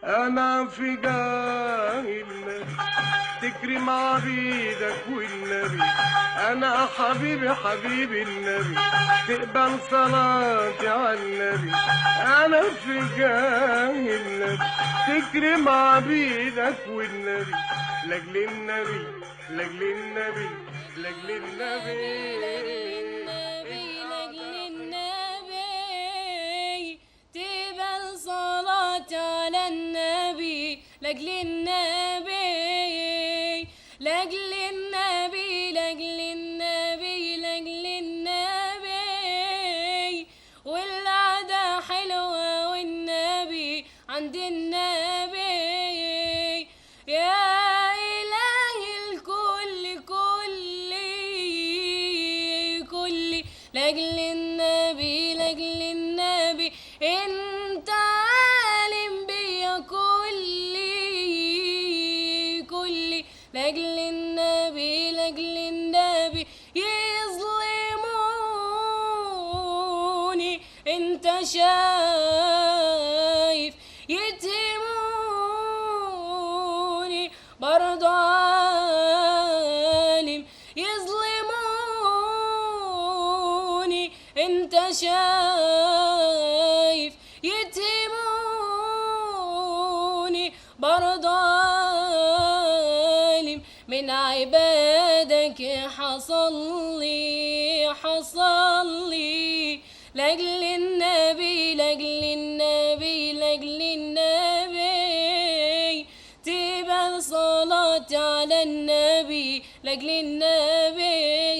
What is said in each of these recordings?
انا في جاه النبي تكرم عبيدك والنبي. انا حبيبي حبيبي النبي تقبل صلاتي على النبي. انا في جاه النبي تكرم عبيدك والنبي. لاجل النبي لاجل النبي لاجل النبي لاجل النبي تقبل صلاة على النبي. لاجل النبي لاجل النبي لاجل النبي لاجل النبي والقعدة حلوة والنبي عند النبي. يا لاجل النبي لاجل النبي انت عالم بيا كلي لاجل النبي لاجل النبي يظلموني انت شايف يتهموني برضو عالم انت شايف يتهموني برضو عالم من عبادك حصل لي لاجل النبي لاجل النبي لاجل النبي تقبل صلاتي على النبي لاجل النبي.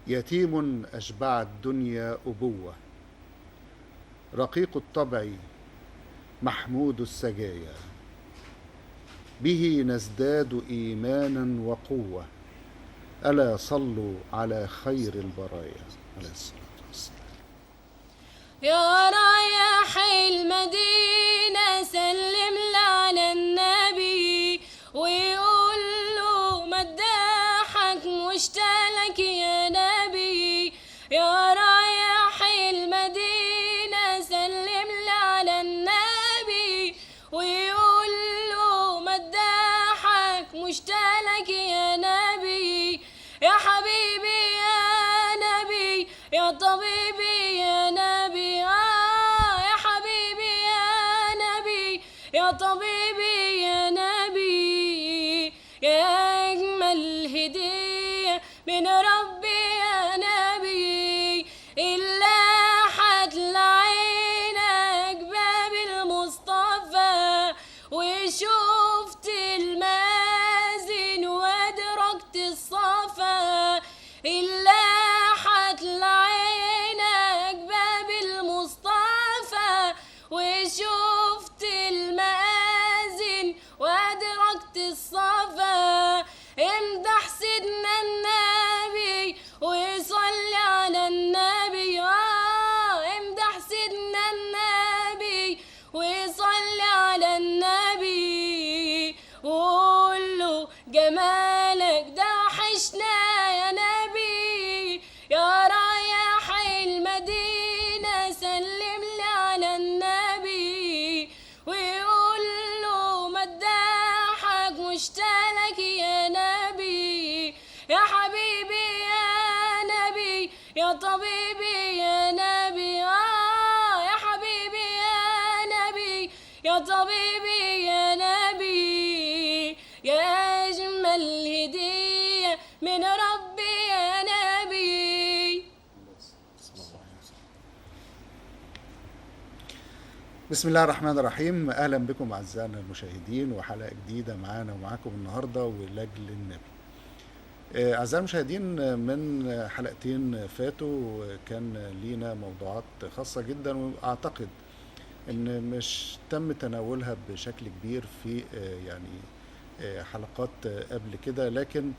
يتيم أشبع الدنيا أبوة، رقيق الطبع محمود السجايا، به نزداد إيمانا وقوة. ألا صلوا على خير البرايا عليه الصلاة والسلام. يا رايح المدينة سلم على النبي ويقول له مداحك مشتاق يا نبي. يا رايح المدينة سلم على النبي ويقول له مداحك مشتاق يا نبي. يا حبيبي يا نبي يا طبيبي يا نبي يا حبيبي يا نبي يا طبيبي يا نبي. يا أجمل هدية من ربي يا نبي إلا هتلاقينك باب المصطفى وشفت المازن وأدركت الصفا. إلا هتلاقينك باب المصطفى وشفت المآذن وأدركت الصفا. امدح سيدنا النبي وصلي على النبي امدح سيدنا النبي وصلي على النبي وقول له جمالك ده وحشنا يا نبي. يا رايح المدينة سلم لي على النبي ويقول له مداحك مشتاق يا نبي. يا حبيبي يا نبي يا طبيبي يا نبي يا حبيبي يا نبي يا طبيبي يا نبي. يا أجمل هدية من ربي يا نبي. بسم الله الرحمن الرحيم. أهلا بكم أعزائنا المشاهدين وحلقة جديدة معانا ومعاكم النهاردة ولأجل النبي. أعزائي المشاهدين، من حلقتين فاتوا كان لينا موضوعات خاصة جدا وأعتقد أن مش تم تناولها بشكل كبير في حلقات قبل كده. لكن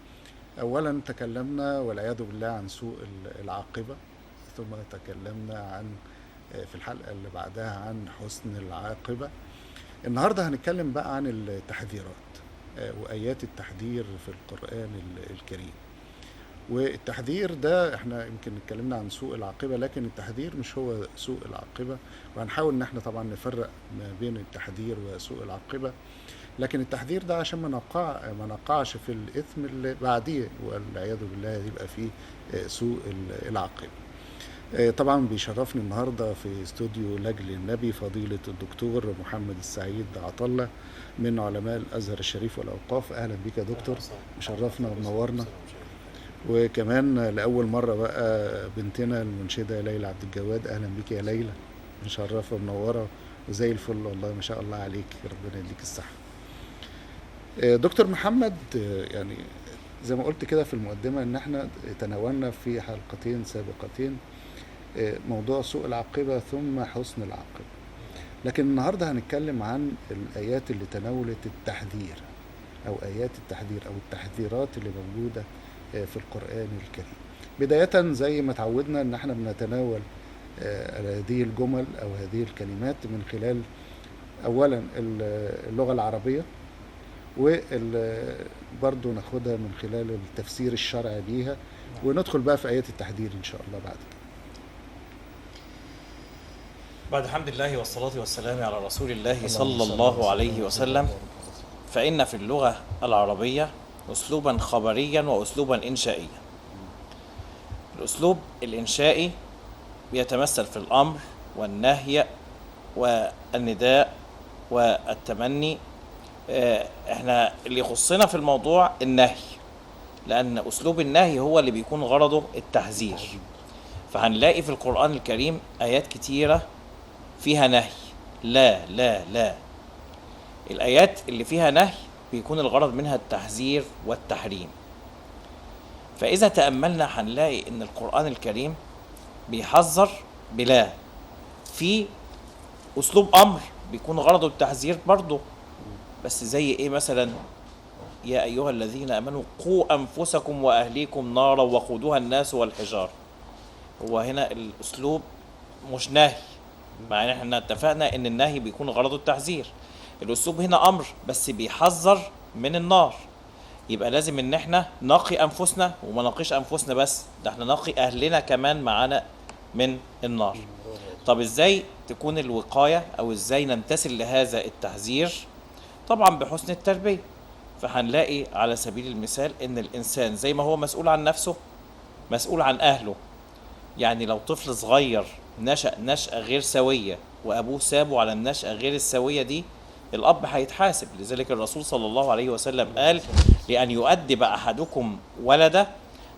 أولا تكلمنا والعياذ بالله عن سوء العاقبة، ثم تكلمنا عن في الحلقة اللي بعدها عن حسن العاقبة. النهاردة هنتكلم بقى عن التحذيرات وآيات التحذير في القرآن الكريم. والتحذير ده احنا يمكن اتكلمنا عن سوء العاقبة، لكن التحذير مش هو سوء العاقبة، وهنحاول ان احنا طبعا نفرق ما بين التحذير وسوء العاقبة. لكن التحذير ده عشان ما نقعش في الإثم اللي بعديه، والعياذ بالله يبقى فيه سوء العاقبة. طبعا بيشرفني النهارده في استوديو لاجل النبي فضيلة الدكتور محمد السعيد عطلة من علماء الأزهر الشريف والأوقاف. أهلا بك يا دكتور، مشرفنا ومنورنا. وكمان لأول مرة بقى بنتنا المنشدة ليلى عبد الجواد. أهلا بك يا ليلى، مشرفة ومنورة وزي الفل والله، ما شاء الله عليك، ربنا يديك الصحة. دكتور محمد، يعني زي ما قلت كده في المقدمة ان احنا تناولنا في حلقتين سابقتين موضوع سوء العاقبة ثم حسن العاقبة، لكن النهاردة هنتكلم عن الآيات اللي تناولت التحذير، أو آيات التحذير أو التحذيرات اللي موجودة في القرآن الكريم. بداية زي ما تعودنا ان احنا بنتناول هذه الجمل أو هذه الكلمات من خلال أولا اللغة العربية، وبرضه ناخدها من خلال التفسير الشرعي ليها، وندخل بقى في آيات التحذير إن شاء الله بعد كده. بعد حمد الله والصلاة والسلام على رسول الله صلى الله عليه وسلم، فإن في اللغة العربية أسلوبا خبريا وأسلوبا إنشائيا. الأسلوب الإنشائي يتمثل في الأمر والنهي والنداء والتمني. احنا اللي يخصنا في الموضوع النهي، لأن أسلوب النهي هو اللي بيكون غرضه التحذير. فهنلاقي في القرآن الكريم آيات كتيرة فيها نهي، لا لا لا. الآيات اللي فيها نهي بيكون الغرض منها التحذير والتحريم. فإذا تأملنا هنلاقي إن القرآن الكريم بيحذر بلا، في أسلوب أمر بيكون غرضه التحذير برضه، بس زي إيه مثلا؟ يا أيها الذين آمنوا قوا أنفسكم وأهليكم نارا وقودها الناس والحجار. هو هنا الأسلوب مش نهي، مع ان احنا اتفقنا ان النهي بيكون غرضه التحذير. الأسلوب هنا أمر بس بيحذر من النار، يبقى لازم ان احنا نقي أنفسنا، وما نقيش أنفسنا بس، ده احنا نقي أهلنا كمان معانا من النار. طب ازاي تكون الوقاية أو ازاي نمتثل لهذا التحذير؟ طبعا بحسن التربية. فهنلاقي على سبيل المثال ان الانسان زي ما هو مسؤول عن نفسه مسؤول عن اهله. يعني لو طفل صغير نشأ نشأة غير سوية وابوه سابه على النشأة غير السوية دي، الاب هيتحاسب. لذلك الرسول صلى الله عليه وسلم قال: لأن يؤدب احدكم ولده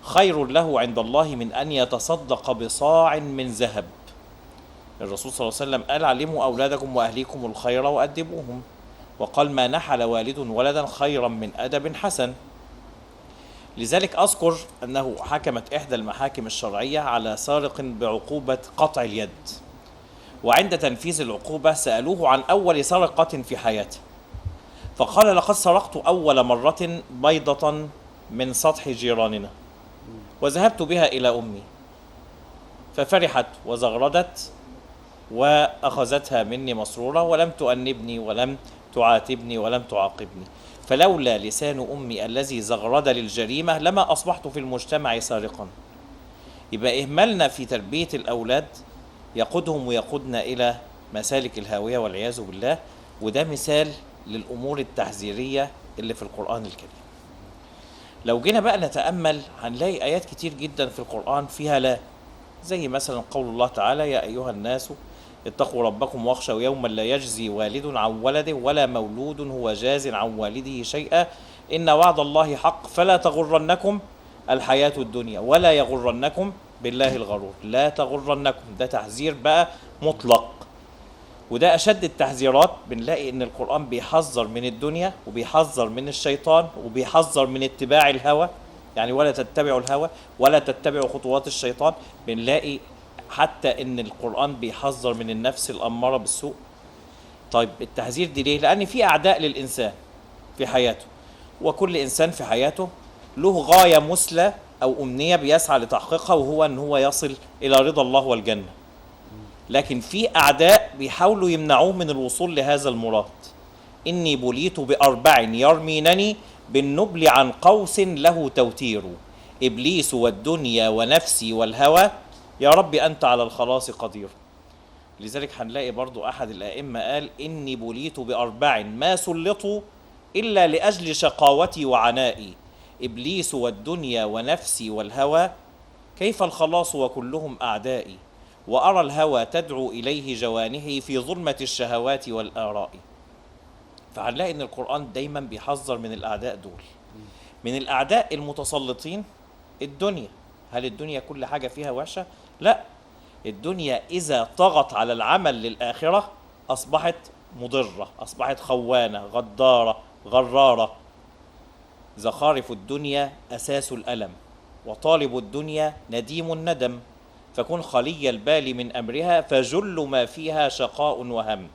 خير له عند الله من ان يتصدق بصاع من ذهب. الرسول صلى الله عليه وسلم قال: علموا اولادكم واهليكم الخير وادبوهم. وقال: ما نحل والد ولدا خيرا من أدب حسن. لذلك أذكر أنه حكمت إحدى المحاكم الشرعية على سارق بعقوبة قطع اليد، وعند تنفيذ العقوبة سألوه عن أول سرقة في حياته، فقال: لقد سرقت أول مرة بيضة من سطح جيراننا وذهبت بها إلى أمي، ففرحت وزغردت وأخذتها مني مسرورة، ولم تؤنبني ولم تعاتبني ولم تعاقبني، فلولا لسان أمي الذي زغرد للجريمة لما أصبحت في المجتمع سارقا. يبقى إهمالنا في تربية الأولاد يقودهم ويقودنا إلى مسالك الهاوية والعياذ بالله، وده مثال للأمور التحذيرية اللي في القرآن الكريم. لو جينا بقى نتأمل هنلاقي آيات كتير جدا في القرآن فيها لا، زي مثلا قول الله تعالى: يا أيها الناس اتقوا ربكم واخشوا يوما لا يجزي والد عن ولده ولا مولود هو جاز عن والده شيئا إن وعد الله حق فلا تغرنكم الحياة الدنيا ولا يغرنكم بالله الغرور. لا تغرنكم، ده تحذير بقى مطلق، وده أشد التحذيرات. بنلاقي إن القرآن بيحذر من الدنيا وبيحذر من الشيطان وبيحذر من اتباع الهوى، يعني ولا تتبعوا الهوى ولا تتبعوا خطوات الشيطان. بنلاقي حتى ان القرآن بيحذر من النفس الأمارة بالسوء. طيب التحذير دي ليه؟ لأن في أعداء للإنسان في حياته، وكل إنسان في حياته له غاية مثلى أو أمنية بيسعى لتحقيقها، وهو أن هو يصل إلى رضا الله والجنة. لكن في أعداء بيحاولوا يمنعوه من الوصول لهذا المراد. إني بليت بأربع يرمينني بالنبل عن قوس له توتير إبليس والدنيا ونفسي والهوى، يا رب أنت على الخلاص قدير. لذلك هنلاقي برضو أحد الأئمة قال: إني بليت بأربع ما سلطوا إلا لأجل شقاوتي وعنائي، إبليس والدنيا ونفسي والهوى، كيف الخلاص وكلهم أعدائي، وأرى الهوى تدعو إليه جوانحي في ظلمة الشهوات والآراء. فهنلاقي إن القرآن دايما بيحذر من الأعداء دول. من الأعداء المتسلطين الدنيا. هل الدنيا كل حاجة فيها وحشة؟ لا، الدنيا إذا طغت على العمل للآخرة أصبحت مضرة، أصبحت خوانة، غدارة، غرارة. زخارف الدنيا أساس الألم، وطالب الدنيا نديم الندم، فكن خلي البال من أمرها، فجل ما فيها شقاء وهم.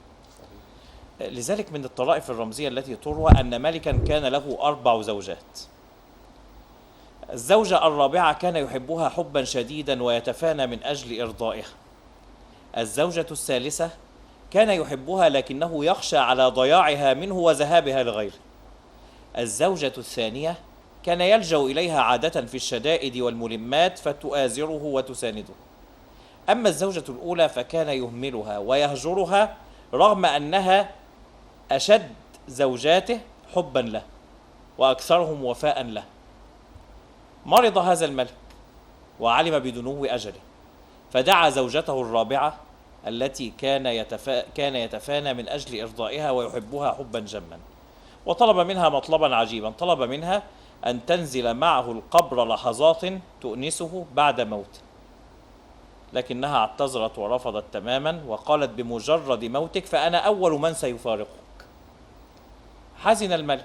لذلك من الطرائف الرمزية التي تروى أن ملكا كان له 4 زوجات. الزوجة الرابعة كان يحبها حبا شديدا ويتفانى من أجل إرضائها. الزوجة الثالثة كان يحبها لكنه يخشى على ضياعها منه وذهابها لغيره. الزوجة الثانية كان يلجأ إليها عادة في الشدائد والملمات فتؤازره وتسانده. أما الزوجة الأولى فكان يهملها ويهجرها رغم أنها أشد زوجاته حبا له وأكثرهم وفاء له. مرض هذا الملك وعلم بدنو أجله، فدعا زوجته الرابعة التي كان يتفانى من أجل إرضائها ويحبها حبا جما، وطلب منها مطلبا عجيبا. طلب منها أن تنزل معه القبر لحظات تؤنسه بعد موته، لكنها اعتذرت ورفضت تماما وقالت: بمجرد موتك فأنا أول من سيفارقك. حزن الملك،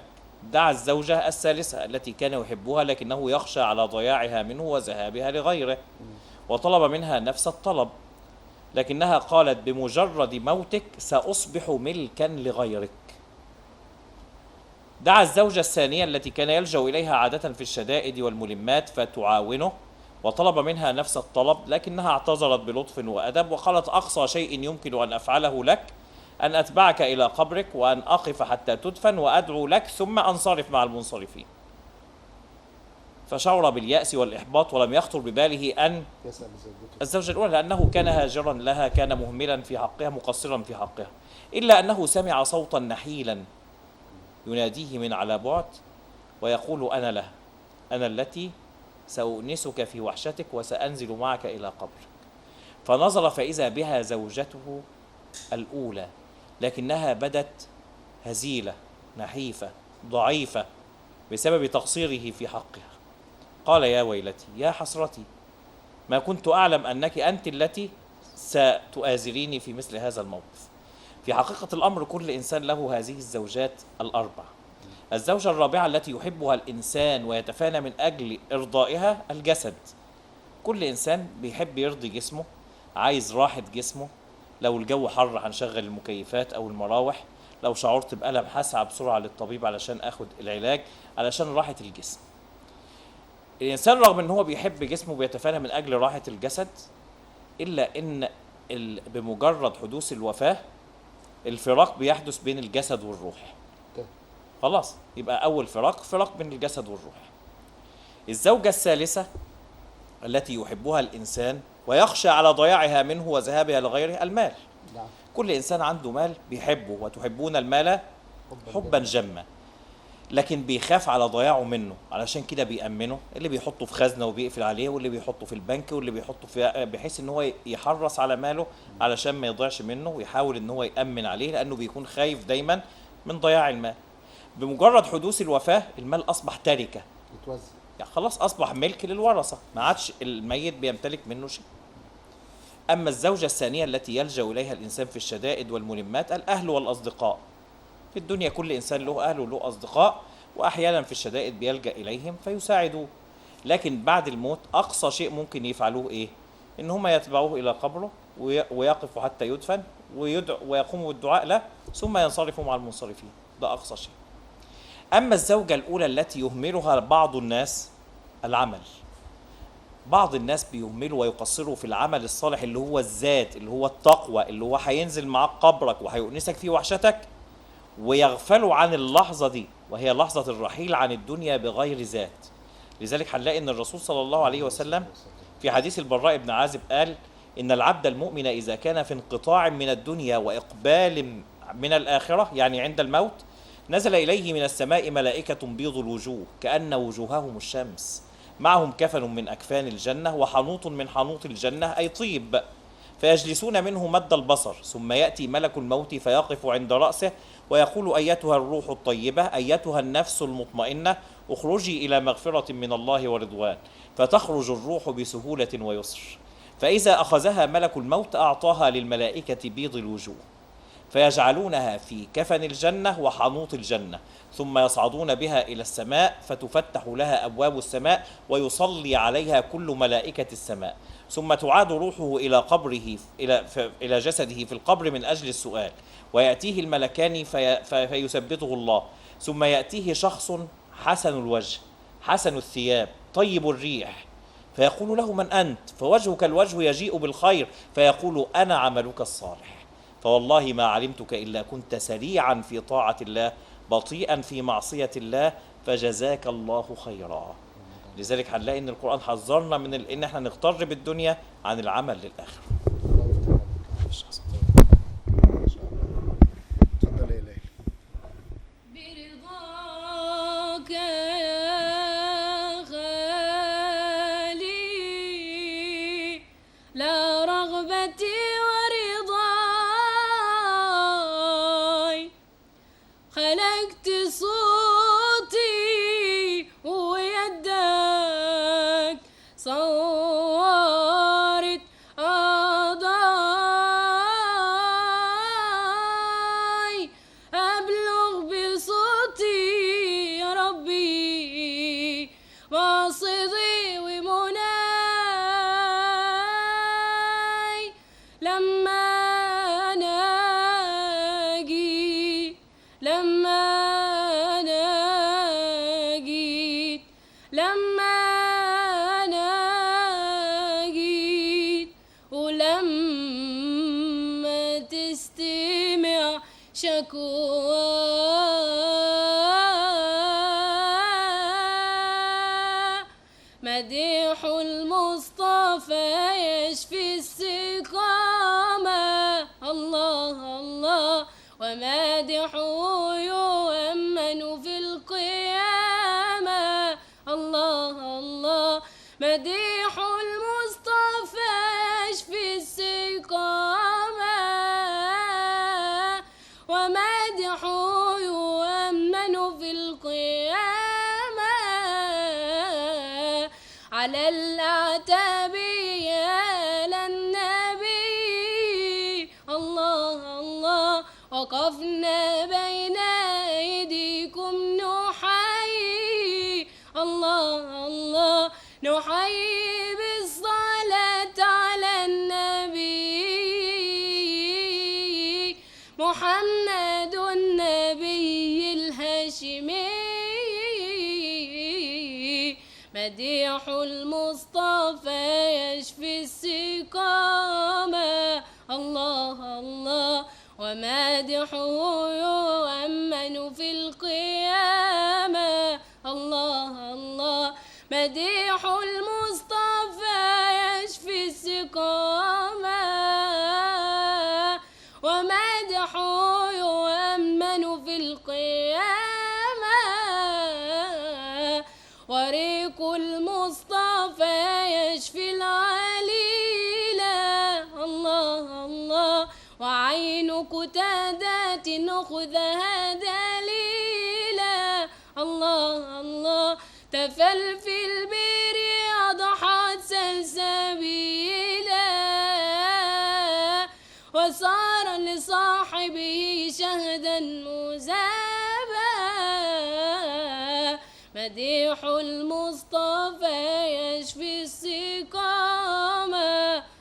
دعا الزوجة الثالثة التي كان يحبها لكنه يخشى على ضياعها منه وذهابها لغيره، وطلب منها نفس الطلب، لكنها قالت: بمجرد موتك سأصبح ملكا لغيرك. دعا الزوجة الثانية التي كان يلجأ إليها عادة في الشدائد والملمات فتعاونه، وطلب منها نفس الطلب، لكنها اعتذرت بلطف وأدب وقالت: أقصى شيء يمكن أن أفعله لك أن أتبعك إلى قبرك وأن أقف حتى تدفن وأدعو لك ثم أنصرف مع المنصرفين. فشعر باليأس والإحباط ولم يخطر بباله أن يسأل الزوجة الأولى، لأنه كان هاجرا لها، كان مهملا في حقها، مقصرا في حقها، إلا أنه سمع صوتا نحيلا يناديه من على بعد ويقول: أنا لها، أنا التي سأؤنسك في وحشتك وسأنزل معك إلى قبرك. فنظر فإذا بها زوجته الأولى، لكنها بدت هزيلة نحيفة ضعيفة بسبب تقصيره في حقها. قال: يا ويلتي، يا حسرتي، ما كنت أعلم أنك أنت التي ستؤازريني في مثل هذا الموقف. في حقيقة الأمر كل إنسان له هذه الزوجات الأربع. الزوجة الرابعة التي يحبها الإنسان ويتفانى من أجل إرضائها الجسد. كل إنسان بيحب يرضي جسمه، عايز راحة جسمه. لو الجو حر هنشغل المكيفات أو المراوح، لو شعرت بألم هسعى بسرعة للطبيب علشان أخد العلاج علشان راحة الجسم. الإنسان رغم أنه بيحب جسمه بيتفانى من أجل راحة الجسد، إلا أن بمجرد حدوث الوفاة الفراق بيحدث بين الجسد والروح. خلاص، يبقى أول فراق بين الجسد والروح. الزوجة الثالثة التي يحبها الإنسان ويخشى على ضياعها منه وذهابها لغيره المال. كل إنسان عنده مال بيحبه، وتحبون المال حبا جما، لكن بيخاف على ضياعه منه، علشان كده بيأمنه، اللي بيحطه في خزنة وبيقفل عليه، واللي بيحطه في البنك، واللي بيحطه في بحيث ان هو يحرص على ماله علشان ما يضيعش منه، ويحاول ان هو يأمن عليه لأنه بيكون خايف دايما من ضياع المال. بمجرد حدوث الوفاة المال أصبح تركة، يتوزع، يعني خلاص أصبح ملك للورثة، ما عادش الميت بيمتلك منه شيء. أما الزوجة الثانية التي يلجأ إليها الإنسان في الشدائد والملمات الأهل والأصدقاء. في الدنيا كل إنسان له أهل وله أصدقاء، وأحيانا في الشدائد بيلجأ إليهم فيساعدوه، لكن بعد الموت أقصى شيء ممكن يفعلوه إيه؟ إن هم يتبعوه إلى قبره ويقفوا حتى يدفن ويقوموا بالدعاء له ثم ينصرفوا مع المنصرفين. ده أقصى شيء. أما الزوجة الأولى التي يهملها بعض الناس العمل. بعض الناس بيهملوا ويقصروا في العمل الصالح اللي هو الذات، اللي هو التقوى، اللي هو هينزل معاك قبرك وهيؤنسك في وحشتك، ويغفلوا عن اللحظة دي وهي لحظة الرحيل عن الدنيا بغير ذات. لذلك هنلاقي ان الرسول صلى الله عليه وسلم في حديث البراء بن عازب قال ان العبد المؤمن اذا كان في انقطاع من الدنيا واقبال من الاخره، يعني عند الموت، نزل اليه من السماء ملائكه بيض الوجوه كأن وجوههم الشمس، معهم كفن من اكفان الجنه وحنوط من حنوط الجنه اي طيب، فيجلسون منه مد البصر، ثم يأتي ملك الموت فيقف عند رأسه ويقول أيتها الروح الطيبة أيتها النفس المطمئنة اخرجي إلى مغفرة من الله ورضوان، فتخرج الروح بسهولة ويسر، فإذا أخذها ملك الموت أعطاها للملائكة بيض الوجوه، فيجعلونها في كفن الجنة وحنوط الجنة، ثم يصعدون بها إلى السماء فتفتح لها أبواب السماء ويصلي عليها كل ملائكة السماء، ثم تعاد روحه إلى قبره إلى جسده في القبر من أجل السؤال، ويأتيه الملكان فيثبته الله، ثم يأتيه شخص حسن الوجه حسن الثياب طيب الريح، فيقول له من أنت؟ فوجهك الوجه يجيء بالخير، فيقول أنا عملك الصالح، فوالله ما علمتك إلا كنت سريعا في طاعة الله بطيئا في معصية الله، فجزاك الله خيرا. لذلك هنلاقي ان القرآن حذرنا من ان احنا نغتر بالدنيا عن العمل للآخرة. اتفضل يا ليلى. برضاك يا خالي لا رغبتي ورضاي، خلقت صوتي ويدك صورت أضاي، أبلغ بصوتي يا ربي مقصدي ومناي، لما ناجيت ولما تستمع شكوى، مديح المصطفى يشفي السقامة، الله الله، ومادحه يؤمن في القيامة، الله الله، مديح المصطفى يشفي السقامة، ومادحه يؤمن في القيامة، على الأعتاب يا للنبي، الله الله، وقفنا بين أيديكم نحيي، الله الله، نحيي بالصلاة على النبي محمد النبي الهاشمي، مديح المصطفى يشفي السقامة، الله الله، ومادحه يؤمن في القيامة، الله الله، مديح المصطفى يشفي السقامة، ومادحه يؤمن في القيامة، وريق المصطفى يشفي العليلة، الله الله، وعين قتادات خذها دليلا، الله الله، تفل في البير أضحت سلسبيلا، وصار لصاحبه شهدا مزابا، مديح المصطفى يشفي السقامة،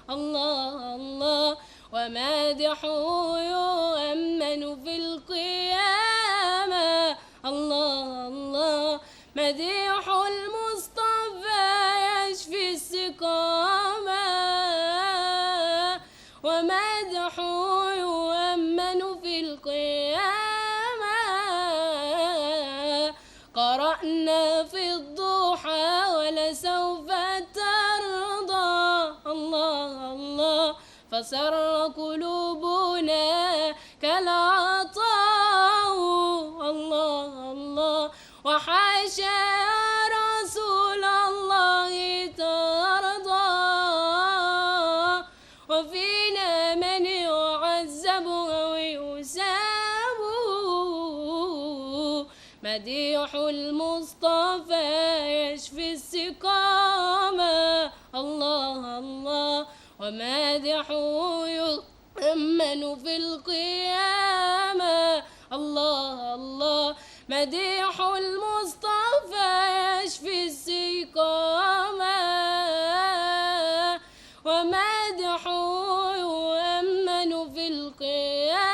الله الله، ومادحه يؤمن في القيامة، الله الله، مديح المصطفى يشفي السقامة، ومدحه يؤمن في القيامة، قرأنا في الضحى فسر قلوبنا كالعطاء. الله الله وحاشا يا رسول الله ترضى، وفينا من يعذب ويساب. مديح المصطفى يشفي السقامة. الله الله ومادحه يؤمن في القيامة. الله الله مديح المصطفى يشفي السقامة، ومادحه يؤمن في القيامة.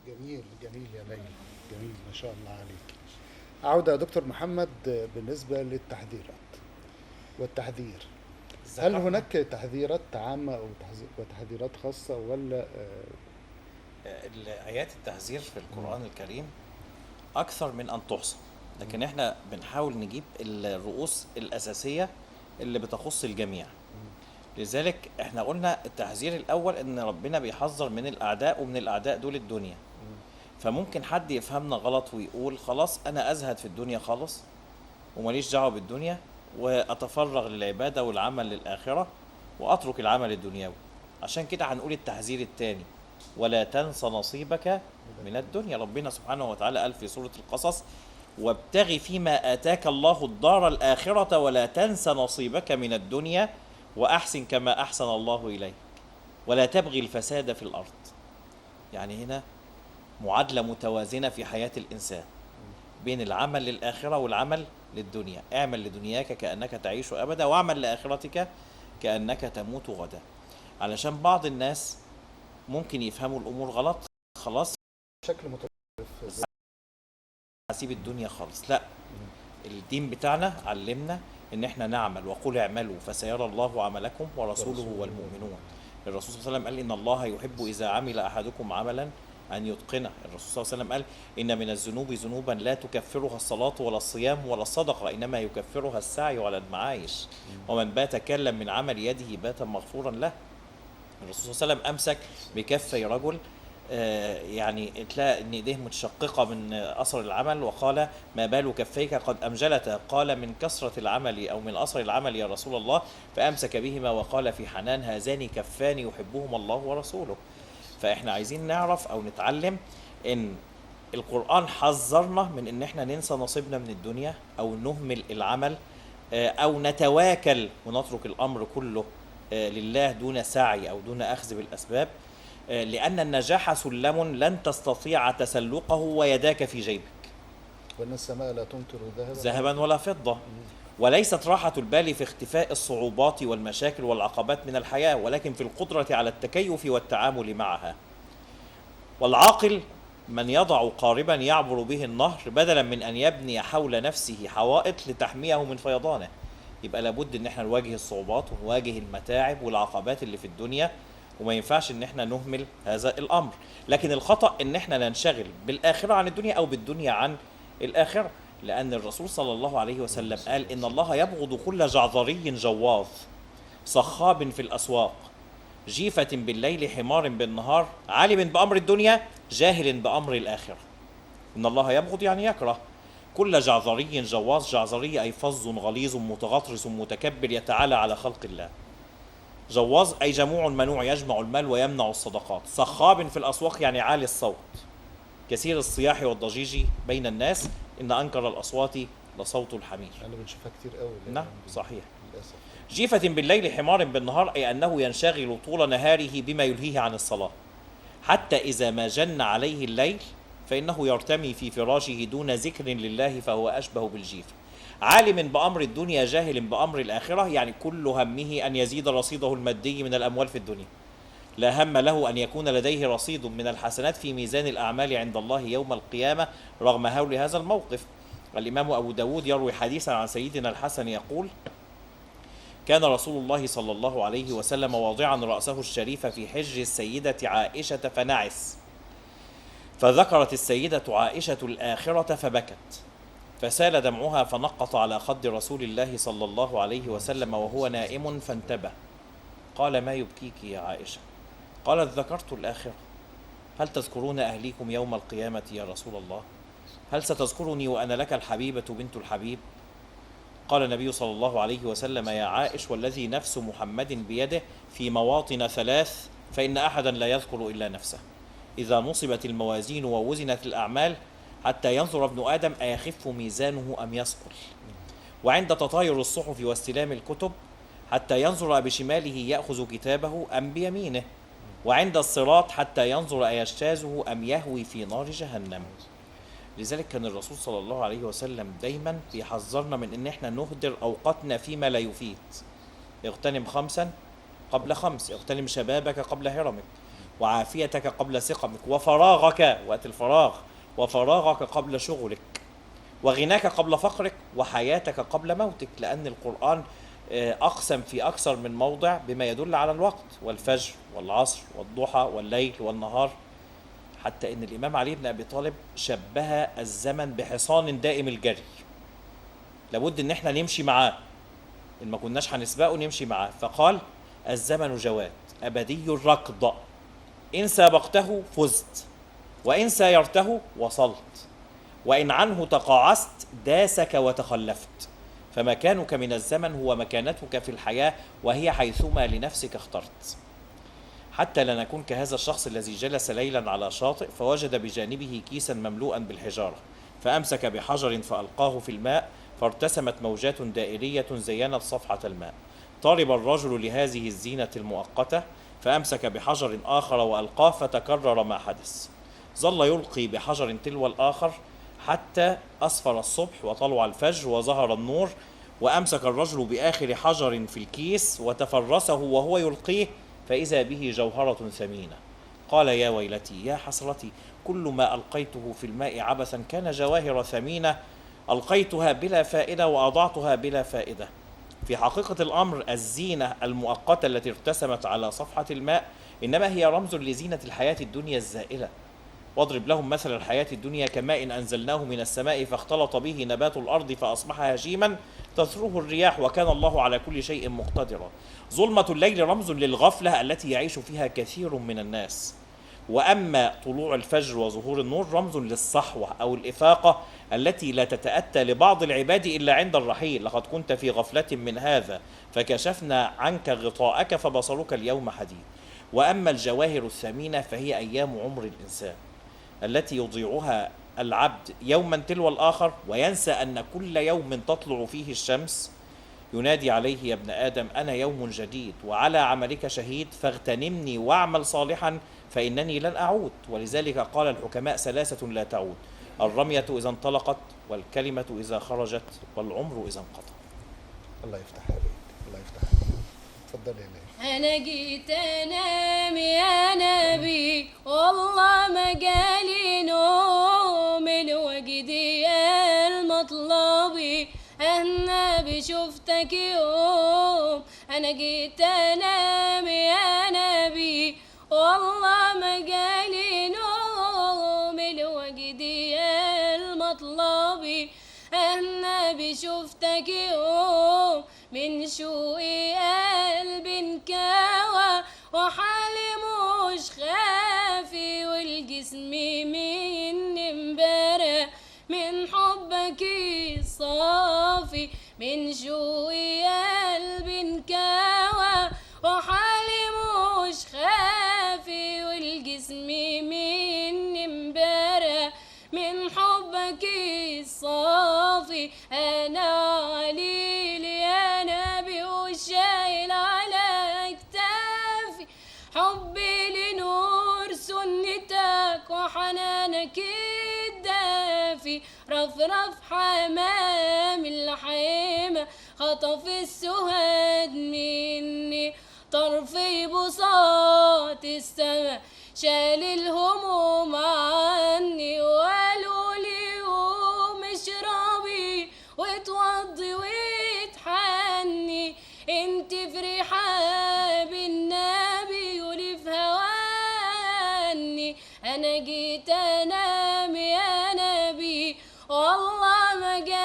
جميل جميل يا ليلى، جميل ما شاء الله عليك. عودة يا دكتور محمد بالنسبة للتحذيرات والتحذير، هل هناك تحذيرات عامة أو وتحذيرات خاصة ولا آيات التحذير في القرآن الكريم أكثر من أن تحصى، لكن احنا بنحاول نجيب الرؤوس الأساسية اللي بتخص الجميع. لذلك احنا قلنا التحذير الأول إن ربنا بيحذر من الأعداء، ومن الأعداء دول الدنيا. فممكن حد يفهمنا غلط ويقول خلاص أنا أزهد في الدنيا خالص وماليش دعوة بالدنيا، وأتفرغ للعبادة والعمل للآخرة وأترك العمل الدنيوي. عشان كده هنقول التحذير الثاني: ولا تنس نصيبك من الدنيا. ربنا سبحانه وتعالى قال في سورة القصص: وابتغ فيما آتاك الله الدار الآخرة ولا تنس نصيبك من الدنيا وأحسن كما أحسن الله إليك ولا تبغي الفساد في الأرض. يعني هنا معادلة متوازنة في حياة الإنسان بين العمل للآخرة والعمل للدنيا. اعمل لدنياك كأنك تعيش أبدا، واعمل لآخرتك كأنك تموت غدا. علشان بعض الناس ممكن يفهموا الأمور غلط، خلاص بشكل متطرف هسيب الدنيا خالص. لا، الدين بتاعنا علمنا ان احنا نعمل، وقل اعملوا فسيرى الله عملكم ورسوله والمؤمنون. الرسول صلى الله عليه وسلم قال ان الله يحب اذا عمل احدكم عملا ان يتقنه. الرسول صلى الله عليه وسلم قال ان من الذنوب ذنوبا لا تكفرها الصلاة ولا الصيام ولا الصدقة، انما يكفرها السعي على المعايش. ومن بات كلا من عمل يده بات مغفورا له. الرسول صلى الله عليه وسلم امسك بكفي رجل يعني تلاقي ان ايديه متشققه من اثر العمل، وقال: ما بال كفيك قد امجلتا؟ قال: من كثره العمل او من اثر العمل يا رسول الله. فامسك بهما وقال في حنان: هذان كفان يحبهما الله ورسوله. فاحنا عايزين نعرف او نتعلم ان القرآن حذرنا من ان احنا ننسى نصيبنا من الدنيا، او نهمل العمل، او نتواكل ونترك الامر كله لله دون سعي او دون اخذ بالاسباب، لأن النجاح سلم لن تستطيع تسلقه ويداك في جيبك. وأن السماء لا تمطر ذهبا ولا فضة. وليست راحة البال في اختفاء الصعوبات والمشاكل والعقبات من الحياة، ولكن في القدرة على التكيف والتعامل معها. والعاقل من يضع قاربا يعبر به النهر بدلا من أن يبني حول نفسه حوائط لتحميه من فيضانه. يبقى لابد ان احنا نواجه الصعوبات ونواجه المتاعب والعقبات اللي في الدنيا، وما ينفعش ان احنا نهمل هذا الامر. لكن الخطأ ان احنا ننشغل بالآخرة عن الدنيا او بالدنيا عن الآخرة، لأن الرسول صلى الله عليه وسلم قال: إن الله يبغض كل جعذري جواظ صخاب في الأسواق جيفة بالليل حمار بالنهار عالم بأمر الدنيا جاهل بأمر الآخرة. إن الله يبغض يعني يكره كل جعذري جواظ. جعذري أي فظ غليظ متغطرس متكبر يتعالى على خلق الله. جواظ أي جموع منوع يجمع المال ويمنع الصدقات. صخاب في الأسواق يعني عالي الصوت كثير الصياح والضجيج بين الناس. إن أنكر الأصوات لصوت الحمير. أنا بنشوفها كتير قوي. نعم صحيح. للأسف. جيفة بالليل حمار بالنهار أي أنه ينشغل طول نهاره بما يلهيه عن الصلاة، حتى إذا ما جن عليه الليل فإنه يرتمي في فراشه دون ذكر لله فهو أشبه بالجيف. عالم بأمر الدنيا جاهل بأمر الآخرة، يعني كل همه أن يزيد رصيده المادي من الأموال في الدنيا، لا هم له أن يكون لديه رصيد من الحسنات في ميزان الأعمال عند الله يوم القيامة رغم هول هذا الموقف. الإمام أبو داود يروي حديثا عن سيدنا الحسن يقول: كان رسول الله صلى الله عليه وسلم واضعا رأسه الشريف في حجر السيدة عائشة فنعس، فذكرت السيدة عائشة الآخرة فبكت، فسال دمعها فنقط على خد رسول الله صلى الله عليه وسلم وهو نائم فانتبه. قال: ما يبكيك يا عائشة؟ قالت: ذكرت الآخرة. هل تذكرون أهليكم يوم القيامة يا رسول الله؟ هل ستذكرني وأنا لك الحبيبة بنت الحبيب؟ قال النبي صلى الله عليه وسلم: يا عائش، والذي نفس محمد بيده في مواطن ثلاث فإن أحدا لا يذكر إلا نفسه. إذا نصبت الموازين ووزنت الأعمال حتى ينظر ابن آدم أيخف ميزانه أم يثقل، وعند تطاير الصحف واستلام الكتب حتى ينظر بشماله يأخذ كتابه أم بيمينه، وعند الصراط حتى ينظر أيجتازه أم يهوي في نار جهنم. لذلك كان الرسول صلى الله عليه وسلم دايما بيحذرنا من ان احنا نهدر اوقاتنا فيما لا يفيد. اغتنم 5 قبل 5، اغتنم شبابك قبل هرمك، وعافيتك قبل سقمك، وفراغك وقت الفراغ، وفراغك قبل شغلك، وغناك قبل فقرك، وحياتك قبل موتك. لأن القرآن أقسم في أكثر من موضع بما يدل على الوقت، والفجر والعصر والضحى والليل والنهار، حتى إن الإمام علي بن أبي طالب شبه الزمن بحصان دائم الجري، لابد إن احنا نمشي معاه، إن ما كناش هنسبقه نمشي معاه. فقال: الزمن جواد أبدي الركض، إن سابقته فزت، وإن سايرته وصلت، وإن عنه تقاعست داسك وتخلفت، فمكانك من الزمن هو مكانتك في الحياة، وهي حيثما لنفسك اخترت. حتى لا نكون كهذا الشخص الذي جلس ليلا على شاطئ فوجد بجانبه كيسا مملوءا بالحجارة، فأمسك بحجر فألقاه في الماء فارتسمت موجات دائرية زينت صفحة الماء. طالب الرجل لهذه الزينة المؤقتة فأمسك بحجر آخر وألقاه فتكرر ما حدث. ظل يلقي بحجر تلو الآخر حتى أسفر الصبح وطلع الفجر وظهر النور، وأمسك الرجل بآخر حجر في الكيس وتفرسه وهو يلقيه فإذا به جوهرة ثمينة. قال: يا ويلتي، يا حسرتي، كل ما ألقيته في الماء عبثا كان جواهر ثمينة ألقيتها بلا فائدة وأضعتها بلا فائدة. في حقيقة الأمر الزينة المؤقتة التي ارتسمت على صفحة الماء إنما هي رمز لزينة الحياة الدنيا الزائلة. واضرب لهم مثل الحياة الدنيا كماء أنزلناه من السماء فاختلط به نبات الأرض فأصبح هشيما تثروه الرياح وكان الله على كل شيء مقتدرا. ظلمة الليل رمز للغفلة التي يعيش فيها كثير من الناس، وأما طلوع الفجر وظهور النور رمز للصحوة أو الإفاقة التي لا تتأتى لبعض العباد إلا عند الرحيل. لقد كنت في غفلة من هذا فكشفنا عنك غطاءك فبصرك اليوم حديد. وأما الجواهر الثمينة فهي أيام عمر الإنسان التي يضيعها العبد يوما تلو الآخر وينسى أن كل يوم تطلع فيه الشمس ينادي عليه: يا ابن آدم أنا يوم جديد وعلى عملك شهيد، فاغتنمني واعمل صالحا فإنني لن أعود. ولذلك قال الحكماء 3 لا تعود: الرمية إذا انطلقت، والكلمة إذا خرجت، والعمر إذا انقضى. الله يفتح عليك، الله يفتح عليك. اتفضل يا ليلى. أنا جيت أنام يا نبي والله ما جالي نوم، الوجد يا المطلبي النبي شفتك يوم. أنا جيت أنام يا نبي والله ما جالي نوم، الوجد يا المطلبي النبي شفتك يوم. من شوقي قلبي انكوى وحالي مش خافي، والجسم من امبارح من حبك الصافي. من شوقي قلبي انكوى وحالي مش خافي، والجسم من امبارح من حبك الصافي. أنا عليل يا نبي وشايل على أكتافي حبي لنور سنتك وحنانك الدافي. رفرف حمام الحيمة خطف السهاد مني، طرفي بساط السما شال الهموم عني. وقالوا لي قوم اشربي واتوضي واتحني، انت في رحاب النبي ولي في هواني. انا جيت انام يا نبي والله ما جالي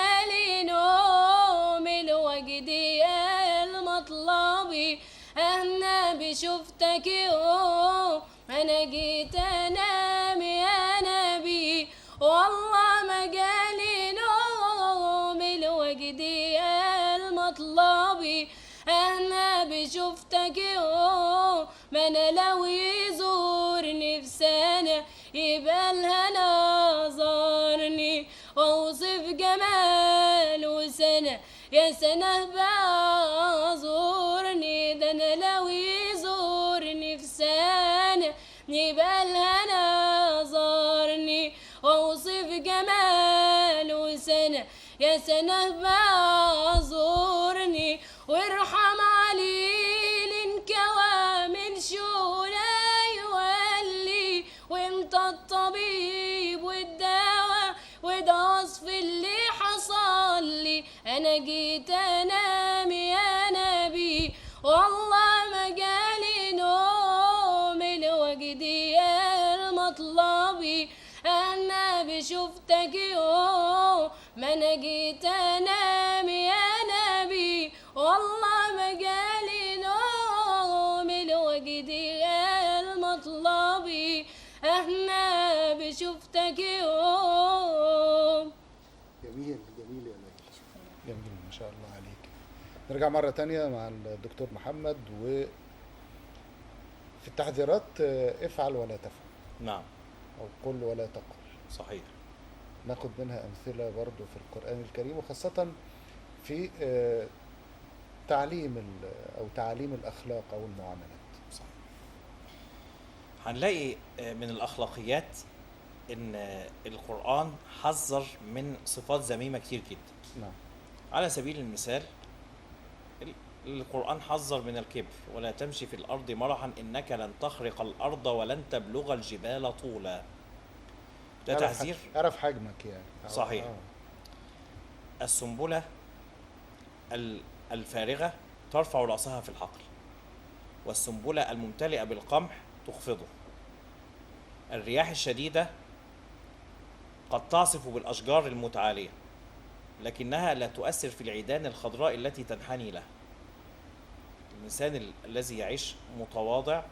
بشوفتك يوم أنا جيت أنام يا نبي، والله ما جالي نوم الوجد يا المطلبي. أنا بشوفتك يوم ما أنا لو يزورني في سنة يبقى الهنا زارني، وأوصف جماله سنة يا سنة بعذرني. ده أنا لو يزورني في سنة يبقى الهنا زارني، وأوصف جماله سنة يا سنة بعذرني. وارحم عليل انكوى من شولا يولي، وانت الطبيب والدواء وده وصف اللي حصل لي. انا جيت انام يا نبي، والله ما جالي نوم الوجد يا المطلبي. انا بشوفتك يوم ما انا جيت انام يا نبي، والله ما جالي نوم الوجد يا المطلبي. احنا بشوفتك يوم. جميل جميل يا ليلى، جميل ما شاء الله عليك. نرجع مرة تانية مع الدكتور محمد، وفي التحذيرات افعل ولا تفعل، نعم أو قل ولا تقل، صحيح. ناخد منها أمثلة برضو في القرآن الكريم، وخاصة في تعليم الأخلاق أو المعاملات. صحيح. هنلاقي من الأخلاقيات إن القرآن حذر من صفات ذميمة كتير جدا. نعم. على سبيل المثال القرآن حذر من الكبر، ولا تمشي في الأرض مرحا إنك لن تخرق الأرض ولن تبلغ الجبال طولا. ده تحذير. اعرف حجمك يعني. صحيح. السنبلة الفارغة ترفع رأسها في الحقل، والسنبلة الممتلئة بالقمح تخفضه. الرياح الشديدة قد تعصف بالأشجار المتعالية، لكنها لا تؤثر في العيدان الخضراء التي تنحني لها. الإنسان الذي يعيش متواضع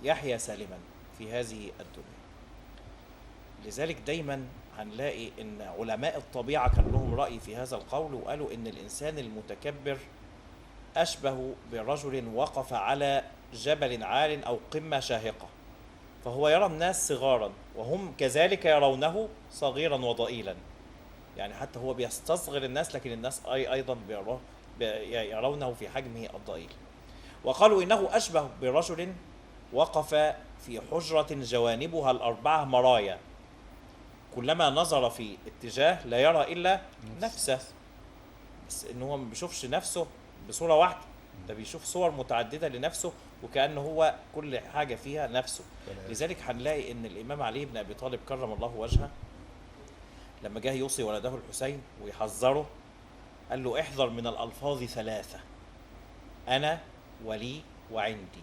يحيا سالما في هذه الدنيا. لذلك دايما هنلاقي ان علماء الطبيعة كان لهم رأي في هذا القول، وقالوا ان الإنسان المتكبر أشبه برجل وقف على جبل عال أو قمة شاهقة، فهو يرى الناس صغارا وهم كذلك يرونه صغيرا وضئيلا. يعني حتى هو بيستصغر الناس، لكن الناس أيضا يرونه في حجمه الضئيل. وقالوا إنه أشبه برجل وقف في حجرة جوانبها الأربعة مرايا، كلما نظر في اتجاه لا يرى إلا نفسه، بس إنه هو ما بيشوفش نفسه بصورة واحدة، ده بيشوف صور متعددة لنفسه، وكأنه هو كل حاجة فيها نفسه. لذلك هنلاقي إن الإمام علي بن أبي طالب كرم الله وجهه لما جه يوصي ولده الحسين ويحذره، قال له احذر من الألفاظ ثلاثة: أنا ولي وعندي،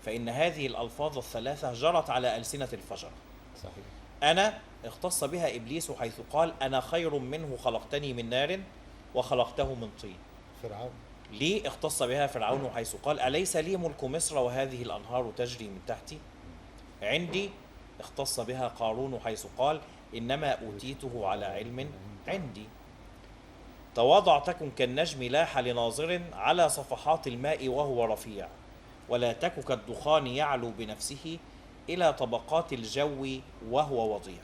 فإن هذه الألفاظ الثلاثة جرت على ألسنة الفجر. صحيح. أنا اختص بها إبليس حيث قال أنا خير منه خلقتني من نار وخلقته من طين. فرعون. ليه اختص بها فرعون حيث قال أليس لي ملك مصر وهذه الأنهار تجري من تحتي؟ عندي اختص بها قارون حيث قال إنما أوتيته على علم عندي. تواضع تكن كالنجم لاح لناظر على صفحات الماء وهو رفيع، ولا تك كالدخان يعلو بنفسه إلى طبقات الجو وهو وضيع.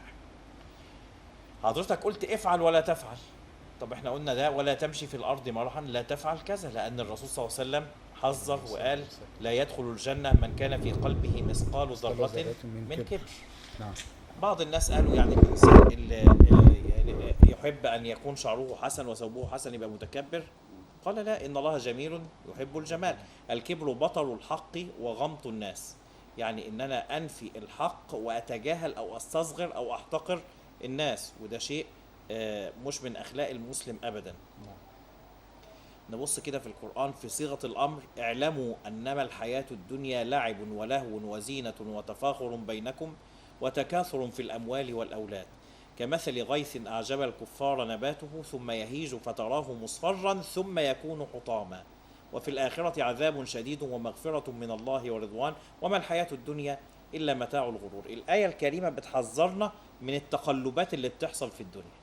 حضرتك قلت افعل ولا تفعل، طب احنا قلنا ده ولا تمشي في الأرض مرحا لا تفعل كذا، لأن الرسول صلى الله عليه وسلم حذر وقال لا يدخل الجنة من كان في قلبه مثقال ذرة من كبر. نعم. بعض الناس قالوا يعني الإنسان اللي يحب أن يكون شعره حسن وثوبه حسن يبقى متكبر. قال لا، إن الله جميل يحب الجمال. الكبر بطر الحق وغمط الناس، يعني إن أنا أنفي الحق وأتجاهل أو أستصغر أو أحتقر الناس، وده شيء مش من أخلاق المسلم أبدا. نبص كده في القرآن في صيغة الأمر: اعلموا أنما الحياة الدنيا لعب ولهو وزينة وتفاخر بينكم وتكاثر في الأموال والأولاد كمثل غيث أعجب الكفار نباته ثم يهيج فتراه مصفرا ثم يكون حطاما وفي الآخرة عذاب شديد ومغفرة من الله ورضوان وما الحياة الدنيا إلا متاع الغرور. الآية الكريمة بتحذرنا من التقلبات اللي بتحصل في الدنيا،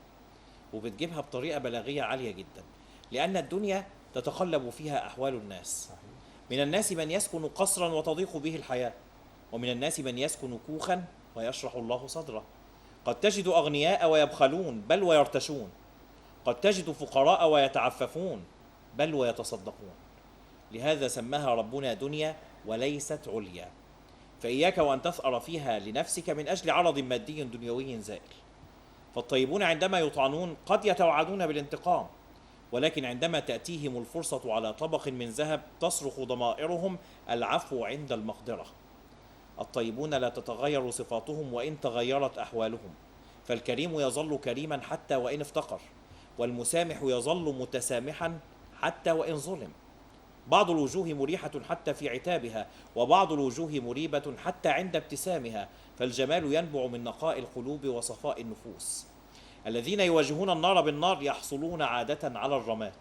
وبتجيبها بطريقة بلاغية عالية جدا، لأن الدنيا تتقلب فيها أحوال الناس. من الناس من يسكن قصرا وتضيق به الحياة، ومن الناس من يسكن كوخا ويشرح الله صدره. قد تجد أغنياء ويبخلون بل ويرتشون، قد تجد فقراء ويتعففون بل ويتصدقون. لهذا سماها ربنا دنيا وليست عليا، فإياك وأن تثأر فيها لنفسك من أجل عرض مادي دنيوي زائل. فالطيبون عندما يطعنون قد يتوعدون بالانتقام، ولكن عندما تأتيهم الفرصة على طبق من ذهب تصرخ ضمائرهم العفو عند المقدرة. الطيبون لا تتغير صفاتهم وإن تغيرت أحوالهم، فالكريم يظل كريما حتى وإن افتقر، والمسامح يظل متسامحا حتى وإن ظلم. بعض الوجوه مريحة حتى في عتابها، وبعض الوجوه مريبة حتى عند ابتسامها، فالجمال ينبع من نقاء القلوب وصفاء النفوس. الذين يواجهون النار بالنار يحصلون عادة على الرماد.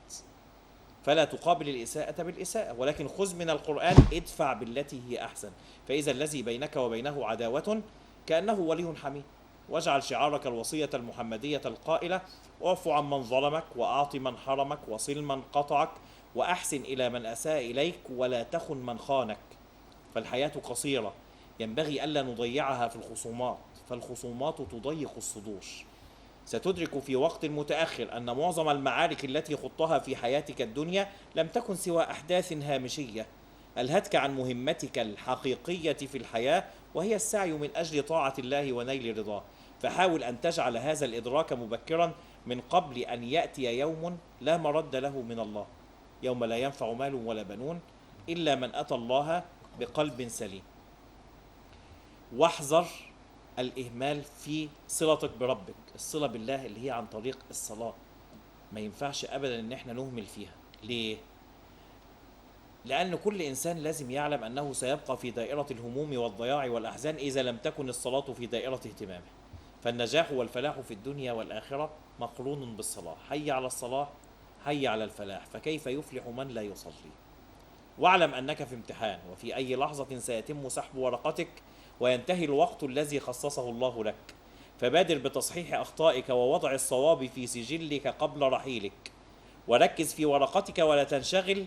فلا تقابل الإساءة بالإساءة، ولكن خذ من القرآن ادفع بالتي هي أحسن، فإذا الذي بينك وبينه عداوة كأنه ولي حميم. واجعل شعارك الوصية المحمدية القائلة: اعف عن من ظلمك، وأعط من حرمك، وصل من قطعك، وأحسن إلى من أساء إليك، ولا تخن من خانك. فالحياة قصيرة، ينبغي ألا نضيعها في الخصومات، فالخصومات تضيق الصدور. ستدرك في وقت متأخر أن معظم المعارك التي خضتها في حياتك الدنيا لم تكن سوى أحداث هامشية ألهتك عن مهمتك الحقيقية في الحياة، وهي السعي من أجل طاعة الله ونيل رضاه. فحاول أن تجعل هذا الإدراك مبكرا من قبل أن يأتي يوم لا مرد له من الله، يوم لا ينفع مال ولا بنون إلا من أتى الله بقلب سليم. واحذر الإهمال في صلتك بربك، الصلة بالله اللي هي عن طريق الصلاة. ما ينفعش أبدا إن احنا نهمل فيها. ليه؟ لأن كل إنسان لازم يعلم أنه سيبقى في دائرة الهموم والضياع والأحزان إذا لم تكن الصلاة في دائرة اهتمامه. فالنجاح والفلاح في الدنيا والآخرة مقرون بالصلاة. حي على الصلاة، حي على الفلاح، فكيف يفلح من لا يصلي؟ واعلم أنك في امتحان، وفي أي لحظة سيتم سحب ورقتك وينتهي الوقت الذي خصصه الله لك. فبادر بتصحيح أخطائك ووضع الصواب في سجلك قبل رحيلك، وركز في ورقتك ولا تنشغل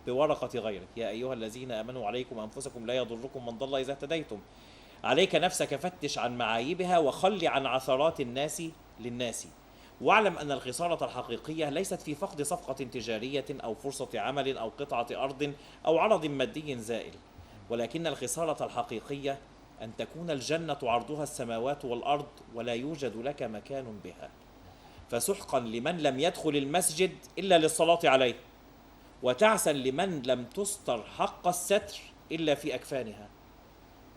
بورقة غيرك. يا أيها الذين آمنوا عليكم أنفسكم لا يضركم من ضل إذا اهتديتم. عليك نفسك، فتش عن معايبها وخل عن عثرات الناس للناس. واعلم أن الخسارة الحقيقية ليست في فقد صفقة تجارية أو فرصة عمل أو قطعة أرض أو عرض مادي زائل، ولكن الخسارة الحقيقية أن تكون الجنة عرضها السماوات والأرض ولا يوجد لك مكان بها. فسحقا لمن لم يدخل المسجد إلا للصلاة عليه، وتعسا لمن لم تستر حق الستر إلا في أكفانها.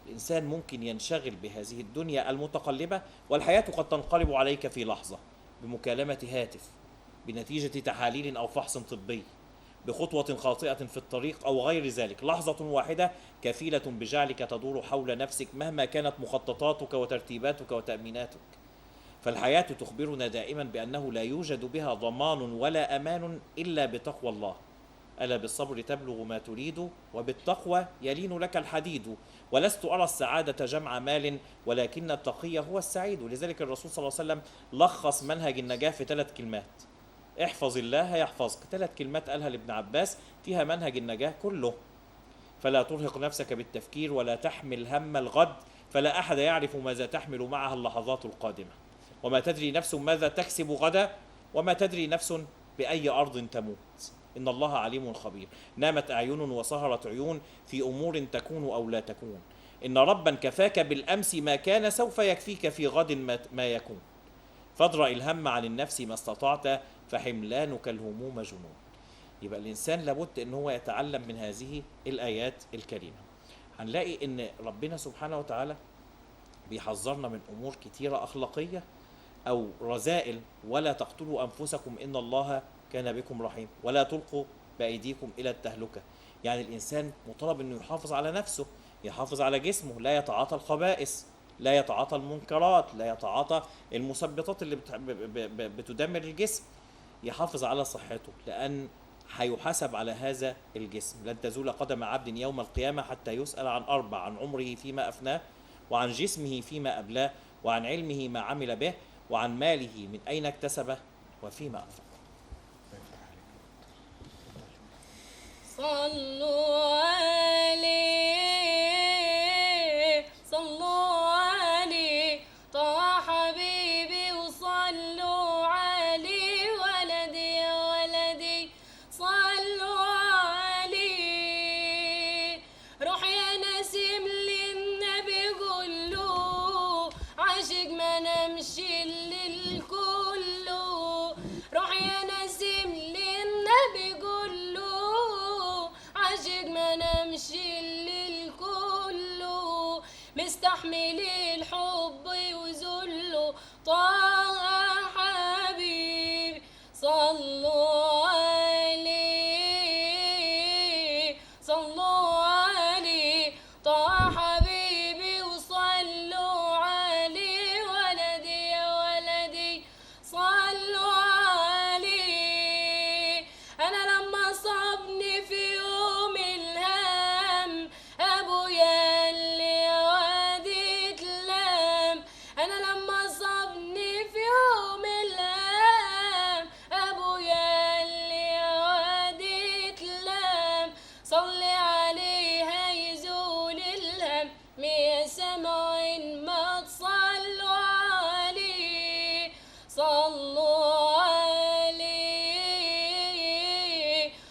الإنسان ممكن ينشغل بهذه الدنيا المتقلبة، والحياة قد تنقلب عليك في لحظة بمكالمة هاتف، بنتيجة تحاليل أو فحص طبي، بخطوة خاطئة في الطريق أو غير ذلك. لحظة واحدة كفيلة بجعلك تدور حول نفسك مهما كانت مخططاتك وترتيباتك وتأميناتك. فالحياة تخبرنا دائما بأنه لا يوجد بها ضمان ولا أمان إلا بتقوى الله. ألا بالصبر تبلغ ما تريد، وبالتقوى يلين لك الحديد. ولست أرى السعادة جمع مال، ولكن التقي هو السعيد. لذلك الرسول صلى الله عليه وسلم لخص منهج النجاة في 3 كلمات: احفظ الله يحفظك. 3 كلمات قالها لابن عباس فيها منهج النجاة كله. فلا ترهق نفسك بالتفكير، ولا تحمل هم الغد، فلا أحد يعرف ماذا تحمل معها اللحظات القادمة. وما تدري نفس ماذا تكسب غدا، وما تدري نفس بأي أرض تموت. إن الله عليم خبير. نامت أعين وسهرت عيون في أمور تكون أو لا تكون. إن ربا كفاك بالأمس ما كان، سوف يكفيك في غد ما يكون. فادرأ الهم عن النفس ما استطعت، فحملانك الهموم جنون. يبقى الإنسان لابد إن هو يتعلم من هذه الآيات الكريمة. هنلاقي إن ربنا سبحانه وتعالى بيحذرنا من أمور كتيرة أخلاقية أو رذائل. ولا تقتلوا أنفسكم إن الله كان بكم رحيم، ولا تلقوا بأيديكم إلى التهلكة. يعني الإنسان مطالب إنه يحافظ على نفسه، يحافظ على جسمه، لا يتعاطى الخبائث، لا يتعاطى المنكرات، لا يتعاطى المثبطات اللي بتدمر الجسم، يحافظ على صحته. لأن هيحاسب على هذا الجسم. لن تزول قدم عبد يوم القيامة حتى يسأل عن 4: عن عمره فيما أفناه، وعن جسمه فيما أبلاه، وعن علمه ما عمل به، وعن ماله من أين اكتسبه، وفيما أنفق. صلوا عليه صلوا عليه طه حبيبي، وصلوا عليه ولدي يا ولدي، صلوا عليه. روح يا نسيم للنبي قول له عاشق ما نمشي الليل كله. روح يا نسيم للنبي قول له عاشق ما نمشي الليل كله، مستحمل الحب وذله طه حبيب. صلوا عليه صلوا عليه طه حبيبي، وصلوا عليه ولدي يا ولدي، صلوا عليه. أنا لما صابني في يوم الهم أبويا اللي وادي تلام، أنا لما صابني في يوم الهم أبويا اللي وادي تلام، صلي عليه هيزول الهم يا سامعين ما تصلوا عليه. صلوا عليه